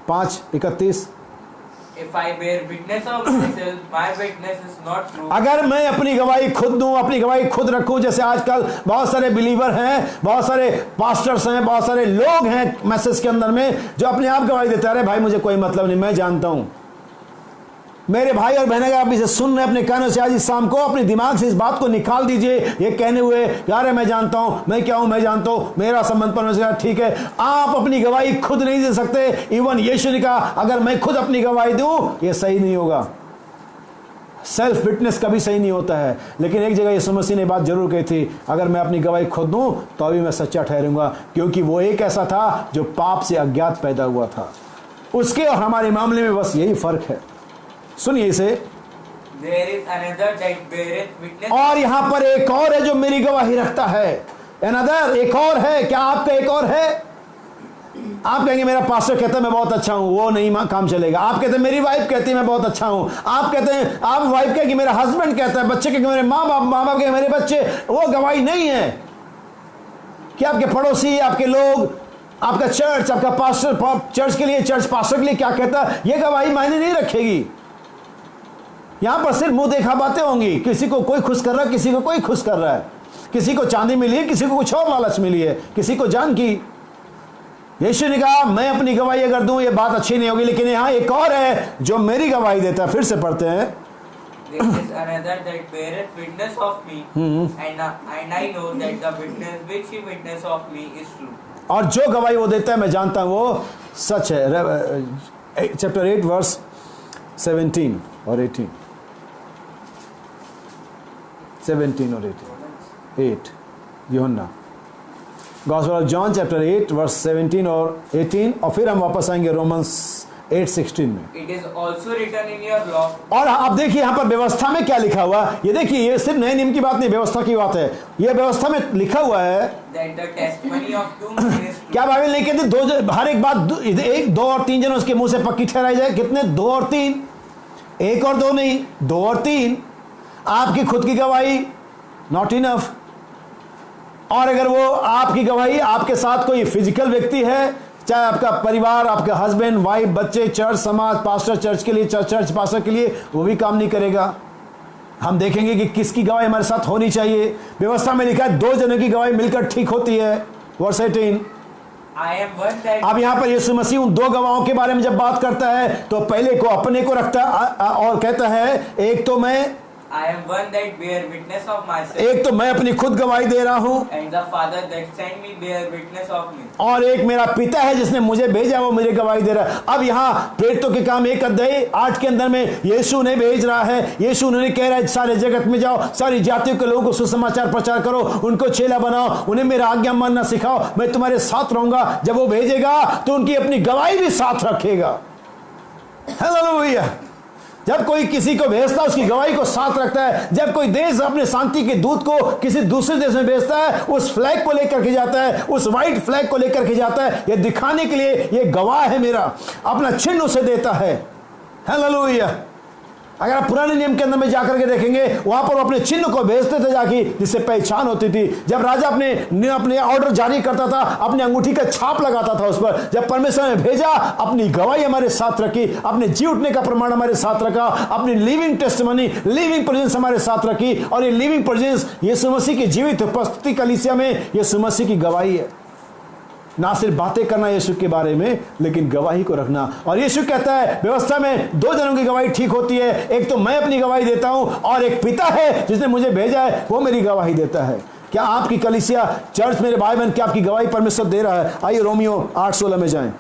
Speaker 1: 5:31।
Speaker 2: If I bear witness of myself, my witness is not true.
Speaker 1: अगर मैं अपनी गवाही खुद दूं, अपनी गवाही खुद रखूं, जैसे आजकल बहुत सारे बिलीवर हैं, बहुत सारे पास्टर्स हैं, बहुत सारे लोग हैं मैसेज के अंदर में जो अपने आप गवाही देते हैं, अरे भाई मुझे कोई मतलब नहीं, मैं जानता हूं। मेरे भाई और बहनें, अगर आप इसे सुन रहे हैं अपने कानों से आज इस शाम को, अपने दिमाग से इस बात को निकाल दीजिए ये कहने हुए यार मैं जानता हूं, मैं क्या हूं, मैं जानता हूं, मेरा संबंध परमेश्वर से ठीक है। आप अपनी गवाही खुद नहीं दे सकते। इवन यीशु ने कहा अगर मैं खुद अपनी गवाही दूं ये सही नहीं होगा। सेल्फ विटनेस कभी सही नहीं होता है। लेकिन एक जगह यीशु मसीह ने बात जरूर कही थी, अगर मैं अपनी गवाही खुद दूं तो अभी मैं सच्चा ठहरूंगा, क्योंकि वो एक ऐसा था जो पाप से अज्ञात पैदा हुआ था। उसके और हमारे मामले में बस यही फर्क है। सुनिए इसे।
Speaker 2: There is another that beareth witness.
Speaker 1: और यहां पर एक और है जो मेरी गवाही रखता है। अनदर, एक और है। क्या आपका एक और है? आप कहेंगे मेरा पास्टर कहता है मैं बहुत अच्छा हूं, वो नहीं काम चलेगा। आप कहते हैं मेरी वाइफ कहती है मैं बहुत अच्छा हूं। आप कहते हैं, आप वाइफ कहेगी मेरा हस्बैंड कहता है, बच्चे कहेंगे मेरे माँ बाप कहेंगे मेरे बच्चे। वो गवाही नहीं है। क्या आपके पड़ोसी, आपके लोग, आपका चर्च, आपका पास्टर चर्च के लिए, चर्च पास्टर के लिए क्या कहता है, ये गवाही मायने नहीं रखेगी। यहां पर सिर्फ मुंह देखा बातें होंगी। किसी को कोई खुश कर रहा है, किसी को कोई खुश कर रहा है, किसी को चांदी मिली है, किसी को कुछ और लालच मिली है, किसी को जान की। यीशु ने कहा मैं अपनी गवाही अगर दूं ये बात अच्छी नहीं होगी, लेकिन यहां एक और है जो मेरी गवाही देता है। फिर से पढ़ते हैं।
Speaker 2: There is another that beareth witness of me, and I know that the witness which he witness of me is true.
Speaker 1: और जो गवाही वो देता है मैं जानता हूं वो सच है। चैप्टर 8 वर्स 17 और 18। 17 और 8 यूहन्ना Gospel of John chapter 8 verse 17 और 18। और फिर हम वापस आएंगे रोमन्स 8:16 में।
Speaker 2: It is also written in your law
Speaker 1: और अब देखिए यहाँ पर व्यवस्था में क्या लिखा हुआ है, ये देखिए, ये सिर्फ नए नियम की बात नहीं, व्यवस्था की बात है। ये व्यवस्था में लिखा हुआ है
Speaker 2: that the testimony of two men is true.
Speaker 1: क्या बाइबल नहीं कहती हर एक बात एक, दो और तीन जन उसके मुंह से पक्की ठहराई जाए? कितने? 2 और 3, 1 और 2 नहीं, 2 और 3। आपकी खुद की गवाही नॉट इनफ। और अगर वो आपकी गवाही, आपके साथ कोई फिजिकल व्यक्ति है, चाहे आपका परिवार, आपके हस्बैंड वाइफ, बच्चे, चर्च समाज, पास्टर चर्च के लिए, चर्च पास्टर के लिए, वो भी काम नहीं करेगा। हम देखेंगे कि किसकी गवाही हमारे साथ होनी चाहिए। व्यवस्था में लिखा है 2 जनों की गवाही मिलकर ठीक होती है। Verse 18।
Speaker 2: I am one that
Speaker 1: अब यहां पर यीशु मसीह उन 2 गवाहों के बारे में जब बात करता है तो पहले को अपने को रखता और कहता है एक तो मैं,
Speaker 2: I am one that bear witness of myself,
Speaker 1: एक तो मैं अपनी खुद गवाही दे रहा हूं,
Speaker 2: and the Father that sent me bear witness of me.
Speaker 1: और एक मेरा पिता है जिसने मुझे भेजा, वो मुझे गवाही दे रहा है। अब यहाँ प्रेरितों के काम 1 अध्याय 8 के अंदर में यीशु ने भेज रहा है। यीशु उन्होंने कह रहा है सारे जगत में जाओ, सारी जातियों के लोगों को सुसमाचार प्रचार करो, उनको चेला बनाओ, उन्हें मेरा आज्ञा मानना सिखाओ, मैं तुम्हारे साथ रहूंगा। जब वो भेजेगा तो उनकी अपनी गवाही भी साथ रखेगा। हालेलुया। जब कोई किसी को भेजता है उसकी गवाही को साथ रखता है। जब कोई देश अपने शांति के दूत को किसी दूसरे देश में भेजता है, उस फ्लैग को लेकर के जाता है, उस व्हाइट फ्लैग को लेकर के जाता है, ये दिखाने के लिए ये गवाह है मेरा, अपना चिन्ह उसे देता है। हालेलुया। अगर आप पुराने नियम के अंदर में जाकर के देखेंगे, वहां पर वो अपने चिन्ह को भेजते थे जाके, जिससे पहचान होती थी। जब राजा अपने ऑर्डर जारी करता था, अपनी अंगूठी का छाप लगाता था उस पर। जब परमेश्वर ने भेजा, अपनी गवाही हमारे साथ रखी, अपने जी उठने का प्रमाण हमारे साथ रखा, अपनी लिविंग टेस्टिमनी, लिविंग प्रेजेंस हमारे साथ रखी। और ये लिविंग प्रेजेंस यीशु मसीह की जीवित उपस्थिति कलीसिया में यीशु मसीह की गवाही है। ना सिर्फ बातें करना यीशु के बारे में, लेकिन गवाही को रखना। और यीशु कहता है व्यवस्था में 2 जनों की गवाही ठीक होती है, एक तो मैं अपनी गवाही देता हूं और एक पिता है जिसने मुझे भेजा है, वो मेरी गवाही देता है। क्या आपकी कलीसिया चर्च, मेरे भाई बहन, क्या आपकी गवाही परमेश्वर दे रहा है? आइए रोमियो 8:16 में जाएं।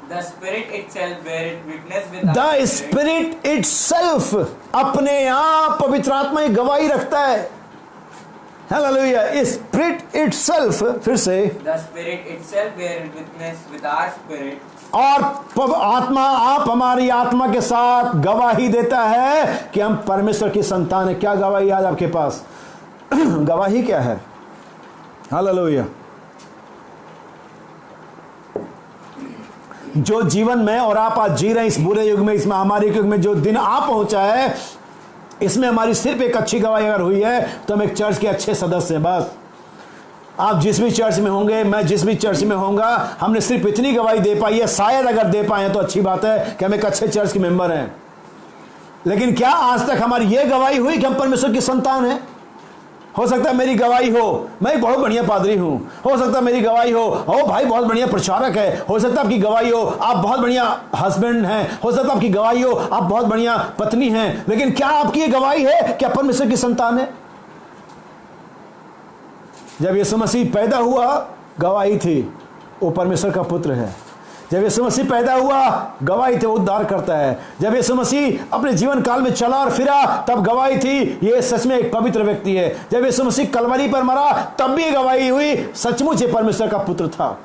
Speaker 2: The Spirit itself beareth witness with
Speaker 1: the
Speaker 2: our spirit.
Speaker 1: Spirit itself, अपने आप पवित्र आत्मा एक गवाही रखता है। हालेलुया। स्पिरिट इटसेल्फ, फिर से,
Speaker 2: The Spirit itself beareth witness with our spirit.
Speaker 1: और आत्मा, आप हमारी आत्मा के साथ गवाही देता है कि हम परमेश्वर की संतान है। क्या गवाही आज आपके पास? गवाही क्या है? हालेलुया। जो जीवन में और आप आज जी रहे हैं इस बुरे युग में, इस महामारी के युग में, जो दिन आ पहुंचा है, इसमें हमारी सिर्फ एक अच्छी गवाही अगर हुई है तो हम एक चर्च के अच्छे सदस्य हैं। बस आप जिस भी चर्च में होंगे, मैं जिस भी चर्च में होऊंगा, हमने सिर्फ इतनी गवाही दे पाई है। शायद अगर दे पाए तो अच्छी बात है कि हम एक अच्छे चर्च के मेंबर हैं। लेकिन क्या आज तक हमारी यह गवाही हुई कि हम परमेश्वर की संतान हैं? हो सकता है मेरी गवाही हो मैं एक बहुत बढ़िया पादरी हूं, हो सकता है मेरी गवाही हो ओ भाई बहुत बढ़िया प्रचारक है, हो सकता है आपकी गवाही हो आप बहुत बढ़िया हस्बैंड हैं, हो सकता है आपकी गवाही हो आप बहुत बढ़िया पत्नी हैं, लेकिन क्या आपकी ये गवाही है कि आप परमेश्वर की संतान है? जब यीशु मसीह पैदा हुआ गवाही थी वो परमेश्वर का पुत्र है। जब यीशु मसीह पैदा हुआ गवाही थी वो उद्धार करता है। जब यीशु मसीह अपने जीवन काल में चला और फिरा तब गवाही थी ये सच में एक पवित्र व्यक्ति है। जब यीशु मसीह कलवरी पर मरा तब भी गवाही हुई सचमुच ये परमेश्वर का पुत्र था।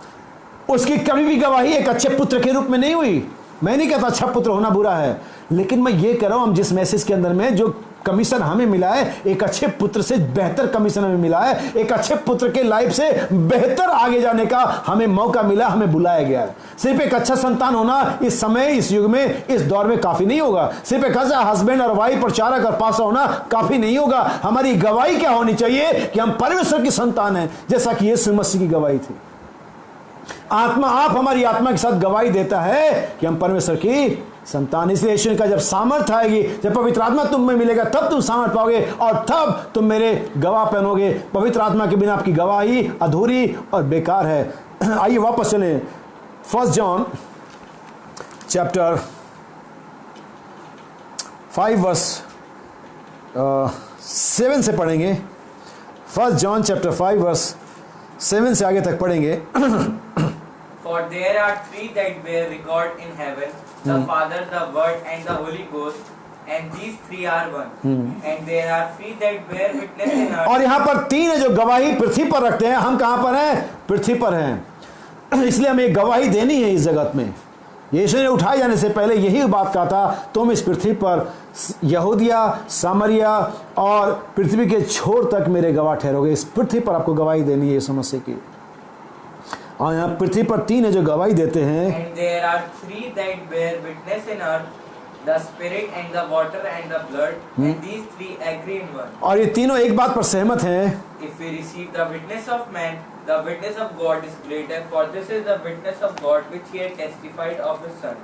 Speaker 1: उसकी कभी भी गवाही एक अच्छे पुत्र के रूप में नहीं हुई। मैं नहीं कहता अच्छा पुत्र होना बुरा है, लेकिन मैं ये कह रहा हूं हम जिस मैसेज के अंदर में जो कमीशन हमें मिला है, एक अच्छे पुत्र से बेहतर कमीशन हमें मिला है। एक अच्छे पुत्र के लाइफ से बेहतर आगे जाने का हमें मौका मिला, हमें बुलाया गया है। सिर्फ एक अच्छा संतान होना इस समय, इस युग में, इस दौर में काफी नहीं होगा। सिर्फ एक अच्छा हस्बैंड और वाइफ, प्रचारक और पास्टर होना काफी नहीं होगा। हमारी गवाही क्या होनी चाहिए कि हम परमेश्वर की संतान हैं, जैसा कि यीशु मसीह की गवाही थी। आत्मा, आप हमारी आत्मा के साथ गवाही देता है कि हम परमेश्वर की संतान। इसलिए यीशु का जब सामर्थ्य आएगी, जब पवित्र आत्मा तुम में मिलेगा तब तुम सामर्थ्य पाओगे और तब तुम मेरे गवाह बनोगे। पवित्र आत्मा के बिना आपकी गवाही अधूरी और बेकार है। आइए वापस चलें 1 जॉन चैप्टर 5 वर्स 7 से पढ़ेंगे। 1 जॉन चैप्टर 5 वर्स 7 से आगे तक पढ़ेंगे।
Speaker 2: For there are 3 that bear record in heaven, the Father, the Word, and the Holy Ghost, and these 3 are one. And there are 3 that bear witness in earth.
Speaker 1: और यहाँ पर 3 है जो गवाही पृथ्वी पर रखते हैं। हम कहाँ पर हैं? पृथ्वी पर हैं। इसलिए हमें गवाही देनी है इस जगत में। यीशु ने उठाए जाने से पहले यही बात कहा था, तुम इस पृथ्वी पर यहूदिया, सामरिया और पृथ्वी के छोर तक मेरे गवाह ठहरोगे। इस पृथ्वी पर आपको गवाही देनी है यीशु मसीह की। और यहाँ पृथ्वी पर 3 है जो गवाही देते हैं।
Speaker 2: And there are 3 that bear witness in earth, the spirit and the water and the blood, and these 3 agree in one.
Speaker 1: और ये तीनों एक बात पर सहमत हैं।
Speaker 2: If we receive the witness of man, the witness of God is greater, for this is the witness of God which he had testified of his Son.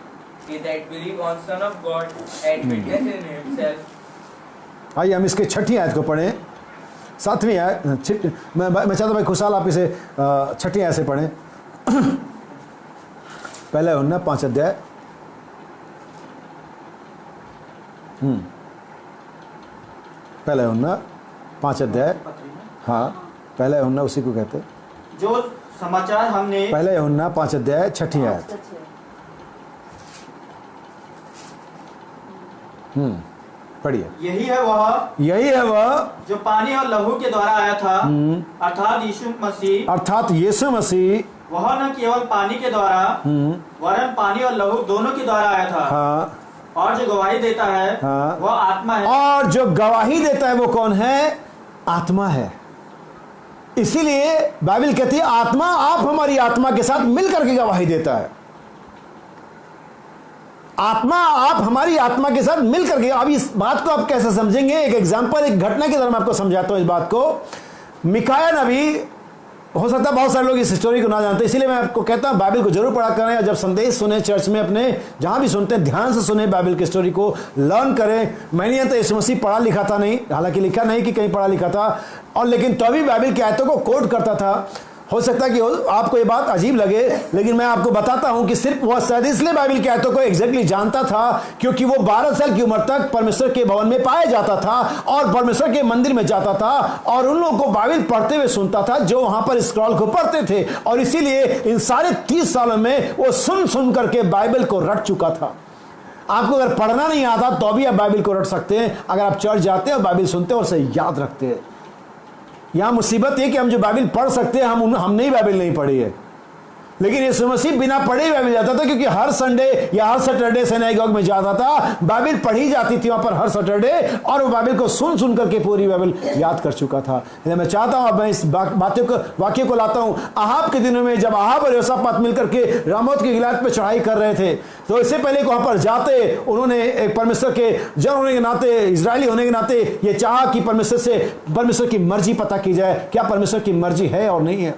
Speaker 2: He that believe on Son of God had witness in himself.
Speaker 1: आइए हम इसके 6ठी आयत को पढ़ें। 7वीं आयत मैं चाहता हूँ भाई खुशहाल आप इसे 6ठी आयत से पढ़ें। पहला यूहन्ना 5 अध्याय। पहला यूहन्ना 5 अध्याय। हाँ, पहला यूहन्ना उसी को कहते हैं
Speaker 3: जो समाचार हमने
Speaker 1: पहला यूहन्ना 5 अध्याय 6ठी आयत। पढ़िए।
Speaker 3: यही है वह जो पानी और लहू के द्वारा आया था, अर्थात यीशु मसीह वह न केवल पानी के द्वारा वरन पानी और लहू दोनों के द्वारा आया था।
Speaker 1: हाँ,
Speaker 3: और जो गवाही देता है वह आत्मा है।
Speaker 1: और जो गवाही देता है वो कौन है? आत्मा है। इसीलिए बाइबल कहती है आत्मा, आप हमारी आत्मा के साथ मिलकर के गवाही देता है। आत्मा आप हमारी आत्मा के साथ मिलकर के। अब इस बात को आप कैसे समझेंगे? एक एग्जांपल, एक घटना की तरह मैं आपको समझाता हूं इस बात को। मिकाया नबी, हो सकता है बहुत सारे लोग इस स्टोरी को ना जानते, इसीलिए मैं आपको कहता हूं बाइबल को जरूर पढ़ा करें। और जब संदेश सुने चर्च में, अपने जहां भी सुनते हैं ध्यान से सुने, बाइबल की स्टोरी को लर्न करें। मैंने तो यीशु मसीह पढ़ा लिखा था नहीं, हालांकि लिखा नहीं कि कहीं पढ़ा लिखा था, और लेकिन तभी बाइबल की आयतों को कोट करता था। हो सकता है कि आपको ये बात अजीब लगे, लेकिन मैं आपको बताता हूं कि सिर्फ वह शायद इसलिए बाइबल की आयतों को एग्जैक्टली जानता था क्योंकि वो 12 साल की उम्र तक परमेश्वर के भवन में पाया जाता था और परमेश्वर के मंदिर में जाता था और उन लोगों को बाइबल पढ़ते हुए सुनता था जो वहां पर स्क्रॉल को पढ़ते थे। और इसीलिए इन सारे 30 सालों में वो सुन करके बाइबल को रट चुका था। आपको अगर पढ़ना नहीं आता तो भी आप बाइबल को रट सकते हैं, अगर आप चर्च जाते हैं और बाइबल सुनते हैं और उसे याद रखते हैं। यहां मुसीबत है कि हम जो बाइबल पढ़ सकते हैं, हमने ही बाइबल नहीं पढ़ी है। लेकिन यीशु मसीह बिना पढ़े ही बाइबल जाता था, क्योंकि हर संडे या हर सैटरडे सिनेगॉग में जाता था, बाइबल पढ़ी जाती थी वहां पर हर सैटरडे, और वो बाइबल को सुन करके पूरी बाइबल याद कर चुका था। मैं चाहता हूं, अब मैं इस वाक्य को लाता हूं। अहाब के दिनों में जब अहाब और योसापात मिलकर के रामोत की गिलाद पे चढ़ाई कर रहे थे, तो इससे पहले वहां पर जाते उन्होंने एक परमेश्वर के जन होने के नाते, इजरायली होने के नाते ये चाहा कि परमेश्वर की मर्जी पता की जाए, क्या परमेश्वर की मर्जी है और नहीं है।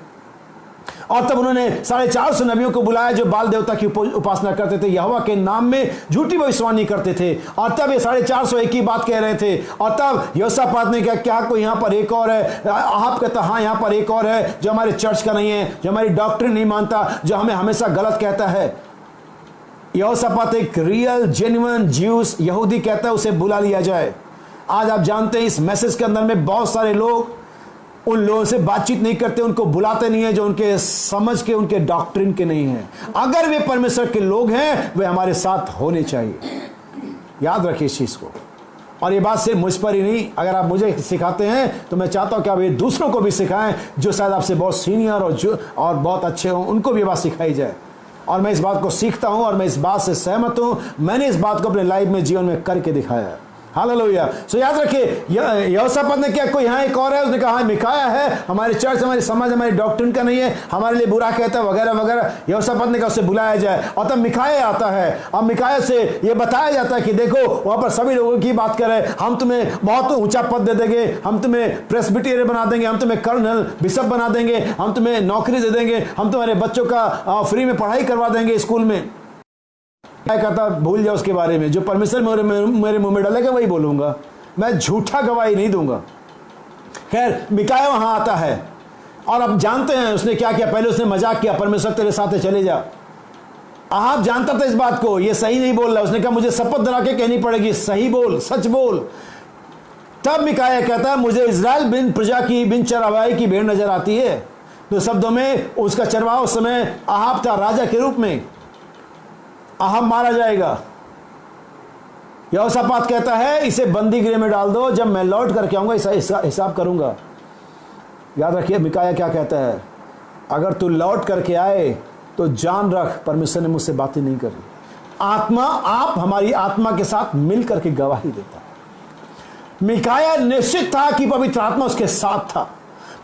Speaker 1: और तब उन्होंने 450 नबियों को बुलाया जो बाल देवता की उपासना करते थे, यहोवा के नाम में झूठी भविष्यवाणी करते थे। और तब ये 450 एक ही बात कह रहे थे। और तब योसापात ने कहा, क्या कोई यहाँ पर एक और है? आप कहता, हाँ यहाँ पर एक और है जो हमारे चर्च का नहीं है, जो हमारी डॉक्ट्रिन नहीं मानता, जो हमें हमेशा गलत कहता है। योसापात एक रियल जेन्युइन ज्यूस यहूदी कहता है, उसे बुला लिया जाए। आज आप जानते हैं इस मैसेज के अंदर में बहुत सारे लोग उन लोगों से बातचीत नहीं करते, उनको बुलाते नहीं है जो उनके समझ के, उनके डॉक्ट्रिन के नहीं हैं। अगर वे परमेश्वर के लोग हैं, वे हमारे साथ होने चाहिए। याद रखिए इस चीज को। और ये बात सिर्फ मुझ पर ही नहीं, अगर आप मुझे सिखाते हैं तो मैं चाहता हूं कि आप ये दूसरों को भी सिखाएं जो शायद आपसे बहुत सीनियर और बहुत अच्छे हों, उनको भी ये बात सिखाई जाए। और मैं इस बात को सीखता हूं और मैं इस बात से सहमत हूं। मैंने इस बात को अपने लाइफ में, जीवन में करके दिखाया है। हालेलुया। सो याद रखिए, यहोशापात ने क्या, कोई यहाँ एक और है? उसने कहा हाँ मिकाया है, हमारे चर्च, हमारी समाज, हमारी डॉक्ट्रिन का नहीं है, हमारे लिए बुरा कहता है वगैरह वगैरह। यहोशापात ने कहा उसे बुलाया जाए। और तब मिकाया आता है और मिकाया से ये बताया जाता है कि देखो वहां पर सभी लोगों की बात करें, हम तुम्हें बहुत ऊंचा पद दे देंगे, हम तुम्हें प्रेस्बिटेरियन बना देंगे, हम तुम्हें कर्नल बिशप बना देंगे, हम तुम्हें नौकरी दे देंगे, हम तुम्हारे बच्चों का फ्री में पढ़ाई करवा देंगे स्कूल में। क्या कहता, भूल जाओ उसके बारे में, जो परमेश्वर मेरे मुंह में डालेगा वही बोलूंगा, मैं झूठा गवाही नहीं दूंगा। खैर मिकाया वहां आता है और अब जानते हैं उसने क्या किया। पहले उसने मजाक किया, परमेश्वर तेरे साथ है चले जा। आप जानता था इस बात को, ये सही नहीं बोल रहा। उसने कहा मुझे शपथ दिला के कहनी पड़ेगी, सही बोल, सच बोल। तब मिकाया कहता है मुझे इजराइल बिन प्रजा की, बिन चरवाहे की भेड़ नजर आती है। तो शब्दों में उसका चरवाहा उस समय अहाब था, राजा के रूप में। अहाब मारा जाएगा। यहोशापात कहता है इसे बंदी गृह में डाल दो, जब मैं लौट करके आऊंगा हिसाब करूंगा। याद रखिए मिकाया क्या कहता है, अगर तू लौट करके आए तो जान रख परमेश्वर ने मुझसे बातें नहीं करी। आत्मा, आप हमारी आत्मा के साथ मिलकर के गवाही देता है। मिकाया निश्चित था कि पवित्र आत्मा उसके साथ था।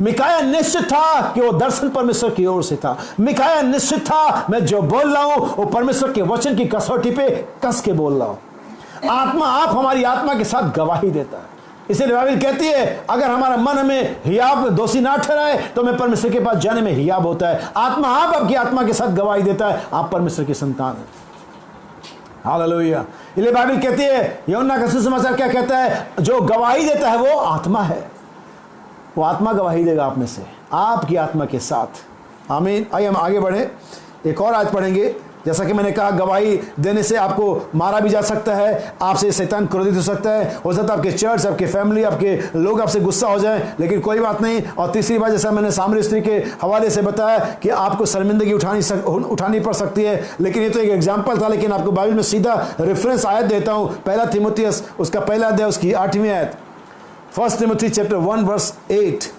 Speaker 1: मिकाया निश्चित था कि वो दर्शन परमेश्वर की ओर से था। मिकाया निश्चित था मैं जो बोल रहा हूं वो परमेश्वर के वचन की कसौटी पे कस के बोल रहा हूं। आत्मा, आप हमारी आत्मा के साथ गवाही देता है। इसलिए बाइबल कहती है अगर हमारा मन हमें हियाब दोषी ना ठहराए तो मैं परमेश्वर के पास जाने में हियाब होता है। आत्मा, आप आपकी आत्मा के साथ गवाही देता है आप परमेश्वर की संतान है। हालेलुया। इसलिए बाइबल कहती है, यूहन्ना का सुसमाचार क्या कहता है, जो गवाही देता है वो आत्मा है। वो आत्मा गवाही देगा आप में से, आपकी आत्मा के साथ। आमीन। आइए हम आगे बढ़े, एक और आज पढ़ेंगे। जैसा कि मैंने कहा, गवाही देने से आपको मारा भी जा सकता है, आपसे शैतान क्रोधित हो सकता है आपके चर्च, आपके फैमिली, आपके लोग आपसे गुस्सा हो जाए, लेकिन कोई बात नहीं। और तीसरी बात, जैसा मैंने सामरी स्त्री के हवाले से बताया कि आपको शर्मिंदगी उठानी पड़ सकती है, लेकिन ये तो एक एग्जाम्पल था। लेकिन आपको बाइबल में सीधा रेफरेंस आयत देता हूँ, 1 तीमुथियुस उसका पहला अध्याय उसकी 8वीं आयत, 1 Timothy chapter 1 verse 8।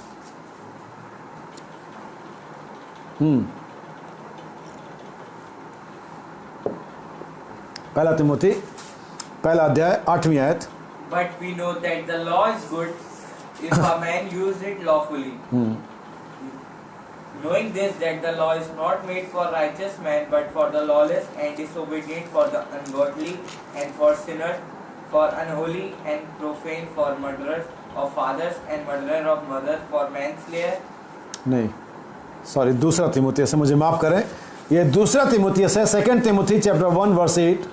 Speaker 1: पहला तिमोथी पहला अध्याय 8वीं आयत।
Speaker 2: But we know that the law is good if a man use it lawfully. Knowing this, that the law is not made for righteous men, but for the lawless and disobedient, for the ungodly and for sinners, for unholy and profane, for murderers of fathers and murderer of mothers, for manslayer.
Speaker 1: नहीं, sorry, दूसरा तिमोथियस है, मुझे माफ करें, ये दूसरा तिमोथियस है, 2 Timothy chapter 1 verse 8।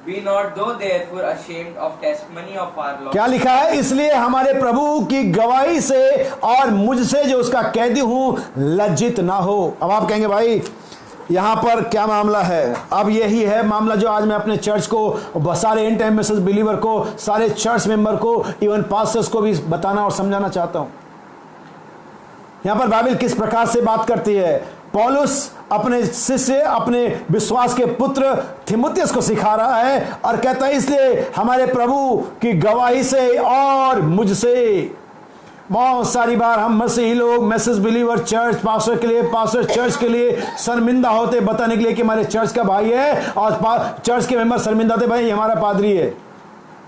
Speaker 2: Be not though therefore ashamed of testimony of our Lord.
Speaker 1: क्या लिखा है, इसलिए हमारे प्रभु की गवाही से और मुझसे जो उसका कैदी हूं लज्जित ना हो। अब आप कहेंगे भाई यहां पर क्या मामला है? अब यही है मामला जो आज मैं अपने चर्च को, सारे एंड टाइम मैसेज बिलीवर को, सारे चर्च मेंबर को, इवन पास्टर्स को भी बताना और समझाना चाहता हूं। यहां पर बाइबल किस प्रकार से बात करती है। पौलुस अपने शिष्य, अपने विश्वास के पुत्र थिमुथियुस को सिखा रहा है और कहता है इसलिए हमारे प्रभु की गवाही से और मुझसे। बहुत सारी बार हम मसीही लोग, मैसेज बिलीवर, चर्च पास्टर के लिए, पास्टर चर्च के लिए शर्मिंदा होते बताने के लिए कि हमारे चर्च का भाई है, और चर्च के मेंबर शर्मिंदा होते भाई हमारा पादरी है,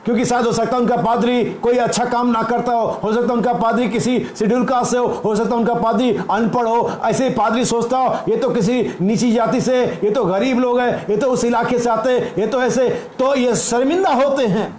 Speaker 1: क्योंकि शायद हो सकता है उनका पादरी कोई अच्छा काम ना करता हो सकता है उनका पादरी किसी शेड्यूल कास्ट से हो सकता है उनका पादरी अनपढ़ हो। ऐसे ही पादरी सोचता हो ये तो किसी नीची जाति से, ये तो गरीब लोग हैं, ये तो उस इलाके से आते, ये तो ऐसे, तो ये शर्मिंदा होते हैं।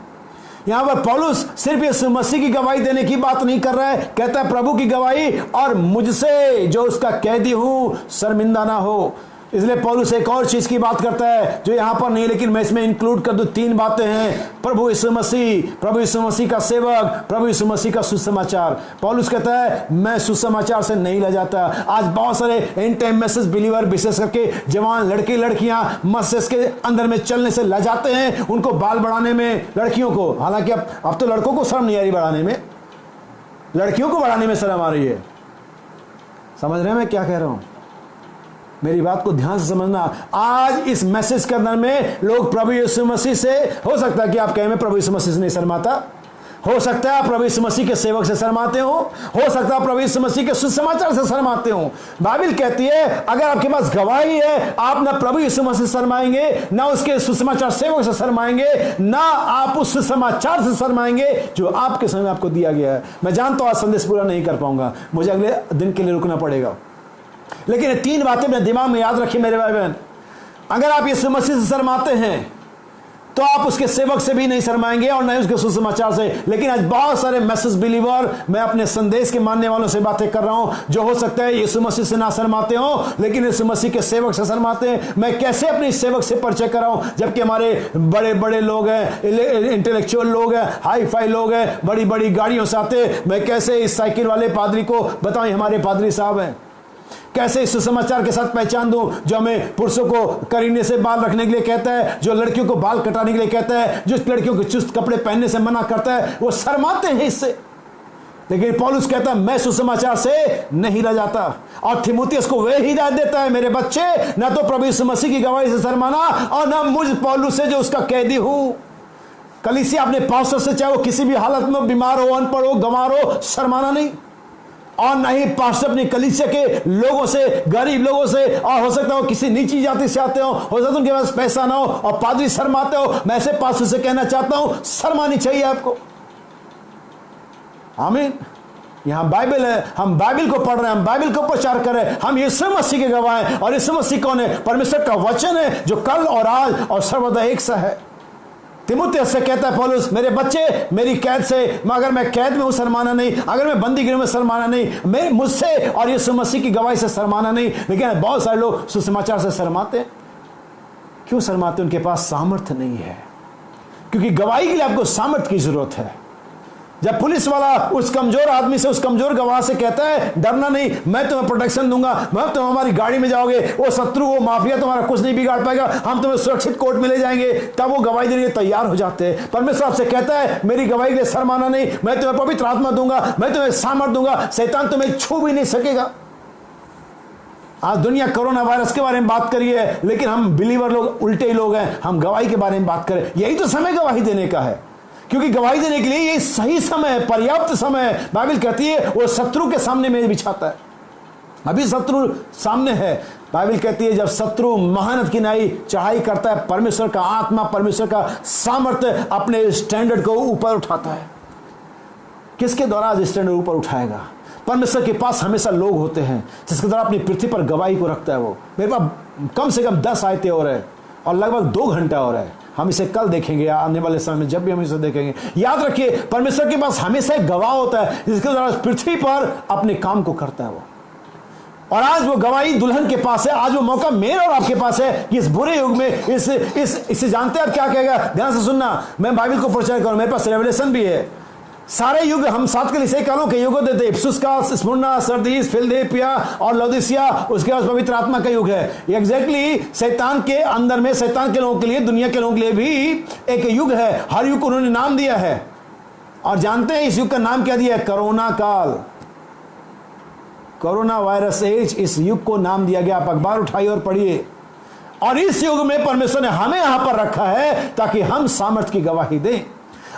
Speaker 1: यहां पर पौलुस सिर्फ यीशु मसीह की गवाही देने की बात नहीं कर रहा है, कहता है प्रभु की गवाही और मुझसे जो उसका कैदी हूं शर्मिंदा ना हो। इसलिए पौलुस एक और चीज की बात करता है जो यहां पर नहीं, लेकिन मैं इसमें इंक्लूड कर दूं। 3 बातें हैं, प्रभु यीशु मसीह का सेवक, प्रभु यीशु मसीह का सुसमाचार। पौलुस कहता है मैं सुसमाचार से नहीं ला जाता। आज बहुत सारे एंड टाइम मैसेज बिलीवर, विशेष करके जवान लड़के लड़कियां मैसेज के अंदर में चलने से ला जाते हैं, उनको बाल बढ़ाने में, लड़कियों को, हालांकि अब तो लड़कों को शर्म नहीं आ रही बढ़ाने में, लड़कियों को बढ़ाने में शर्म आ रही है। समझ रहे हैं मैं क्या कह रहा हूं? मेरी बात को ध्यान से समझना। आज इस मैसेज के अंदर में लोग प्रभु यीशु मसीह से, हो सकता है कि आप कहें मैं प्रभु यीशु मसीह से नहीं शर्माता, हो सकता है आप प्रभु यीशु मसीह के सेवक से शर्माते हो सकता है प्रभु यीशु मसीह के सुसमाचार से शर्माते हो। बाइबल कहती है अगर आपके पास गवाही है, आप ना प्रभु यीशु मसीह से शर्माएंगे, ना उसके सुसमाचार सेवक से शर्माएंगे, ना आप उस सुसमाचार से शर्माएंगे जो आपके समय आपको दिया गया है। मैं जानता हूं आज संदेश पूरा नहीं कर पाऊंगा, मुझे अगले दिन के लिए रुकना पड़ेगा, लेकिन ये 3 बातें अपने दिमाग में याद रखिए मेरे भाई बहन। अगर आप यीशु मसीह से शर्माते हैं तो आप उसके सेवक से भी नहीं शर्माएंगे और नहीं उसके सुसमाचार से। लेकिन आज बहुत सारे मैसेज बिलीवर, मैं अपने संदेश के मानने वालों से बातें कर रहा हूं जो हो सकता है यीशु मसीह से ना शर्माते हो, लेकिन यीशु मसीह के सेवक से शर्माते हैं। मैं कैसे अपने सेवक से परिचय कराऊं, जबकि हमारे बड़े बड़े लोग हैं, इंटेलेक्चुअल लोग हैं, हाई फाई लोग हैं, बड़ी बड़ी गाड़ियों से आते, मैं कैसे इस साइकिल वाले पादरी को बताऊं हमारे पादरी साहब हैं? कैसे इस सुसमाचार के साथ पहचान दूं जो हमें पुरुषों को करीने से बाल रखने के लिए कहता है, जो लड़कियों को बाल कटाने के लिए कहता है, जो लड़कियों को चुस्त कपड़े पहनने से मना करता है, वो शर्माते हैं इससे। लेकिन पौलुस कहता है मैं सुसमाचार से नहीं रह जाता, और थिमुथियुस को वह हिदायत देता है मेरे बच्चे, ना तो प्रभु यीशु मसीह की गवाही से शर्माना और ना मुझ पौलुस से जो उसका कैदी हूं। कलीसिया अपने पास्टर से, चाहे वो किसी भी हालत में बीमार हो, अनपढ़ हो, गंवार हो, शर्माना नहीं। और ना ही पास्टर अपनी कलीसिया के लोगों से, गरीब लोगों से, और हो सकता हो किसी नीची जाति से आते हो सकता है उनके पास पैसा ना हो और पादरी शर्माते हो। मैं ऐसे पास्टर से कहना चाहता हूं, शर्मानी चाहिए आपको। आमीन। यहां बाइबल है, हम बाइबल को पढ़ रहे हैं, हम बाइबल को प्रचार कर रहे हैं, हम यीशु मसीह के गवाह हैं। और यीशु मसीह कौन है? परमेश्वर का वचन है जो कल और आज और सर्वदा एक सा है। तीमुथियुस से कहता है पौलुस, मेरे बच्चे मेरी कैद से, अगर मैं कैद में हूं शर्माना नहीं, अगर मैं बंदीगृह में शर्माना नहीं, मैं मुझसे और यीशु मसीह की गवाही से शर्माना नहीं। लेकिन बहुत सारे लोग सुसमाचार से शर्माते। क्यों शर्माते? उनके पास सामर्थ्य नहीं है, क्योंकि गवाही के लिए आपको सामर्थ्य की जरूरत है। जब पुलिस वाला उस कमजोर आदमी से, उस कमजोर गवाह से कहता है डरना नहीं, मैं तुम्हें प्रोटेक्शन दूंगा, मैं तुम हमारी गाड़ी में जाओगे, वो शत्रु, वो माफिया तुम्हारा कुछ नहीं बिगाड़ पाएगा, हम तुम्हें सुरक्षित कोर्ट में ले जाएंगे, तब वो गवाही देने के लिए तैयार हो जाते हैं। परमेश्वर आपसे कहता है मेरी गवाही के लिए शर्माना नहीं, मैं तुम्हें पवित्र आत्मा दूंगा, मैं तुम्हें सामर्थ दूंगा, शैतान तुम्हें छू भी नहीं सकेगा। आज दुनिया कोरोना वायरस के बारे में बात करिए, लेकिन हम बिलीवर लोग उल्टे ही लोग हैं, हम गवाही के बारे में बात करें। यही तो समय गवाही देने का है, क्योंकि गवाही देने के लिए ये सही समय है, पर्याप्त समय है। बाइबल कहती है वो शत्रु के सामने मेज बिछाता है। अभी शत्रु सामने है। बाइबल कहती है जब शत्रु महानत की नाई चढ़ाई करता है, परमेश्वर का आत्मा, परमेश्वर का सामर्थ्य अपने स्टैंडर्ड को ऊपर उठाता है। किसके द्वारा आज स्टैंडर्ड ऊपर उठाएगा? परमेश्वर के पास हमेशा लोग होते हैं जिसके द्वारा अपनी पृथ्वी पर गवाही को रखता है। वो मेरे पास कम से कम 10 आयतें और है और लगभग 2 घंटा और है। हम इसे कल देखेंगे, आने वाले समय में जब भी हम इसे देखेंगे। याद रखिए, परमेश्वर के पास हमेशा एक गवाह होता है जिसके द्वारा पृथ्वी पर अपने काम को करता है वो। और आज वो गवाही दुल्हन के पास है। आज वो मौका मेरे और आपके पास है कि इस बुरे युग में इसे जानते हैं आप क्या कहेगा? ध्यान से सुनना, मैं बाइबल को प्रचार करूं, मेरे पास रेवलेशन भी है। सारे युग हम सात के लिए कालों के युगों देते, इप्सुस का, स्मुरना, सरदीस, फिलदेल्फिया और लौदीसिया, उसके बाद पवित्र आत्मा का युग है। एग्जैक्टली शैतान के अंदर में, शैतान के लोगों के लिए, दुनिया के लोगों के लिए भी एक युग है। हर युग को उन्होंने नाम दिया है। और जानते हैं इस युग का नाम क्या दिया है? कोरोना काल, कोरोना वायरस एज, इस युग को नाम दिया गया। आप अखबार उठाइए और पढ़िए। और इस युग में परमेश्वर ने हमें यहां पर रखा है ताकि हम सामर्थ की गवाही दें।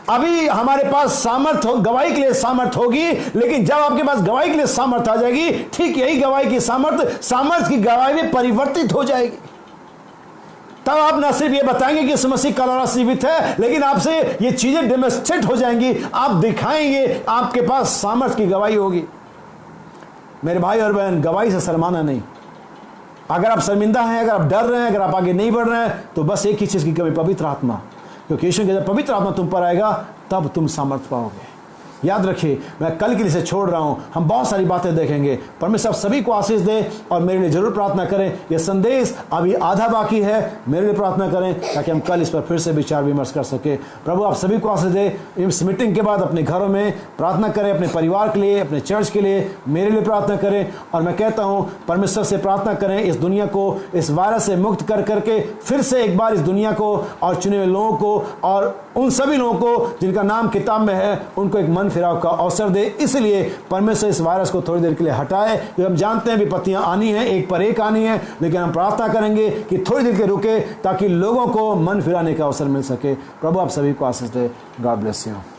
Speaker 1: अभी हमारे पास सामर्थ गवाही के लिए सामर्थ होगी, लेकिन जब आपके पास गवाही के लिए सामर्थ आ जाएगी, ठीक यही गवाही की सामर्थ की गवाही में परिवर्तित हो जाएगी। तब आप न सिर्फ ये बताएंगे कि यीशु मसीह कल और आज जीवित है, लेकिन आपसे ये चीजें डेमोन्स्ट्रेट हो जाएंगी। आप दिखाएंगे, आपके पास सामर्थ की गवाही होगी। मेरे भाई और बहन, गवाही से शर्माना नहीं। अगर आप शर्मिंदा हैं, अगर आप डर रहे हैं, अगर आप आगे नहीं बढ़ रहे हैं, तो बस एक ही चीज की कमी, पवित्र आत्मा। क्योंकि यीशु के जब पवित्र आत्मा तुम पर आएगा तब तुम सामर्थ्य पाओगे। याद रखिए, मैं कल के लिए से छोड़ रहा हूं, हम बहुत सारी बातें देखेंगे। परमेश्वर सभी को आशीष दे और मेरे लिए जरूर प्रार्थना करें। यह संदेश अभी आधा बाकी है, मेरे लिए प्रार्थना करें ताकि हम कल इस पर फिर से विचार विमर्श कर सके। प्रभु आप सभी को आशीष दे। इस मीटिंग के बाद अपने घरों में प्रार्थना करें, अपने परिवार के लिए, अपने चर्च के लिए, मेरे लिए प्रार्थना करें। और मैं कहता हूं, परमेश्वर से प्रार्थना करें इस दुनिया को इस वायरस से मुक्त कर करके फिर से एक बार इस दुनिया को और चुने हुए लोगों को और उन सभी लोगों को जिनका नाम किताब में है, उनको एक मन फिराव का अवसर दे। इसलिए परमेश्वर इस वायरस को थोड़ी देर के लिए हटाए, क्योंकि हम जानते हैं विपत्तियां आनी है, एक पर एक आनी है, लेकिन हम प्रार्थना करेंगे कि थोड़ी देर के रुके ताकि लोगों को मन फिराने का अवसर मिल सके। प्रभु आप सभी को आशीष दे। God bless you.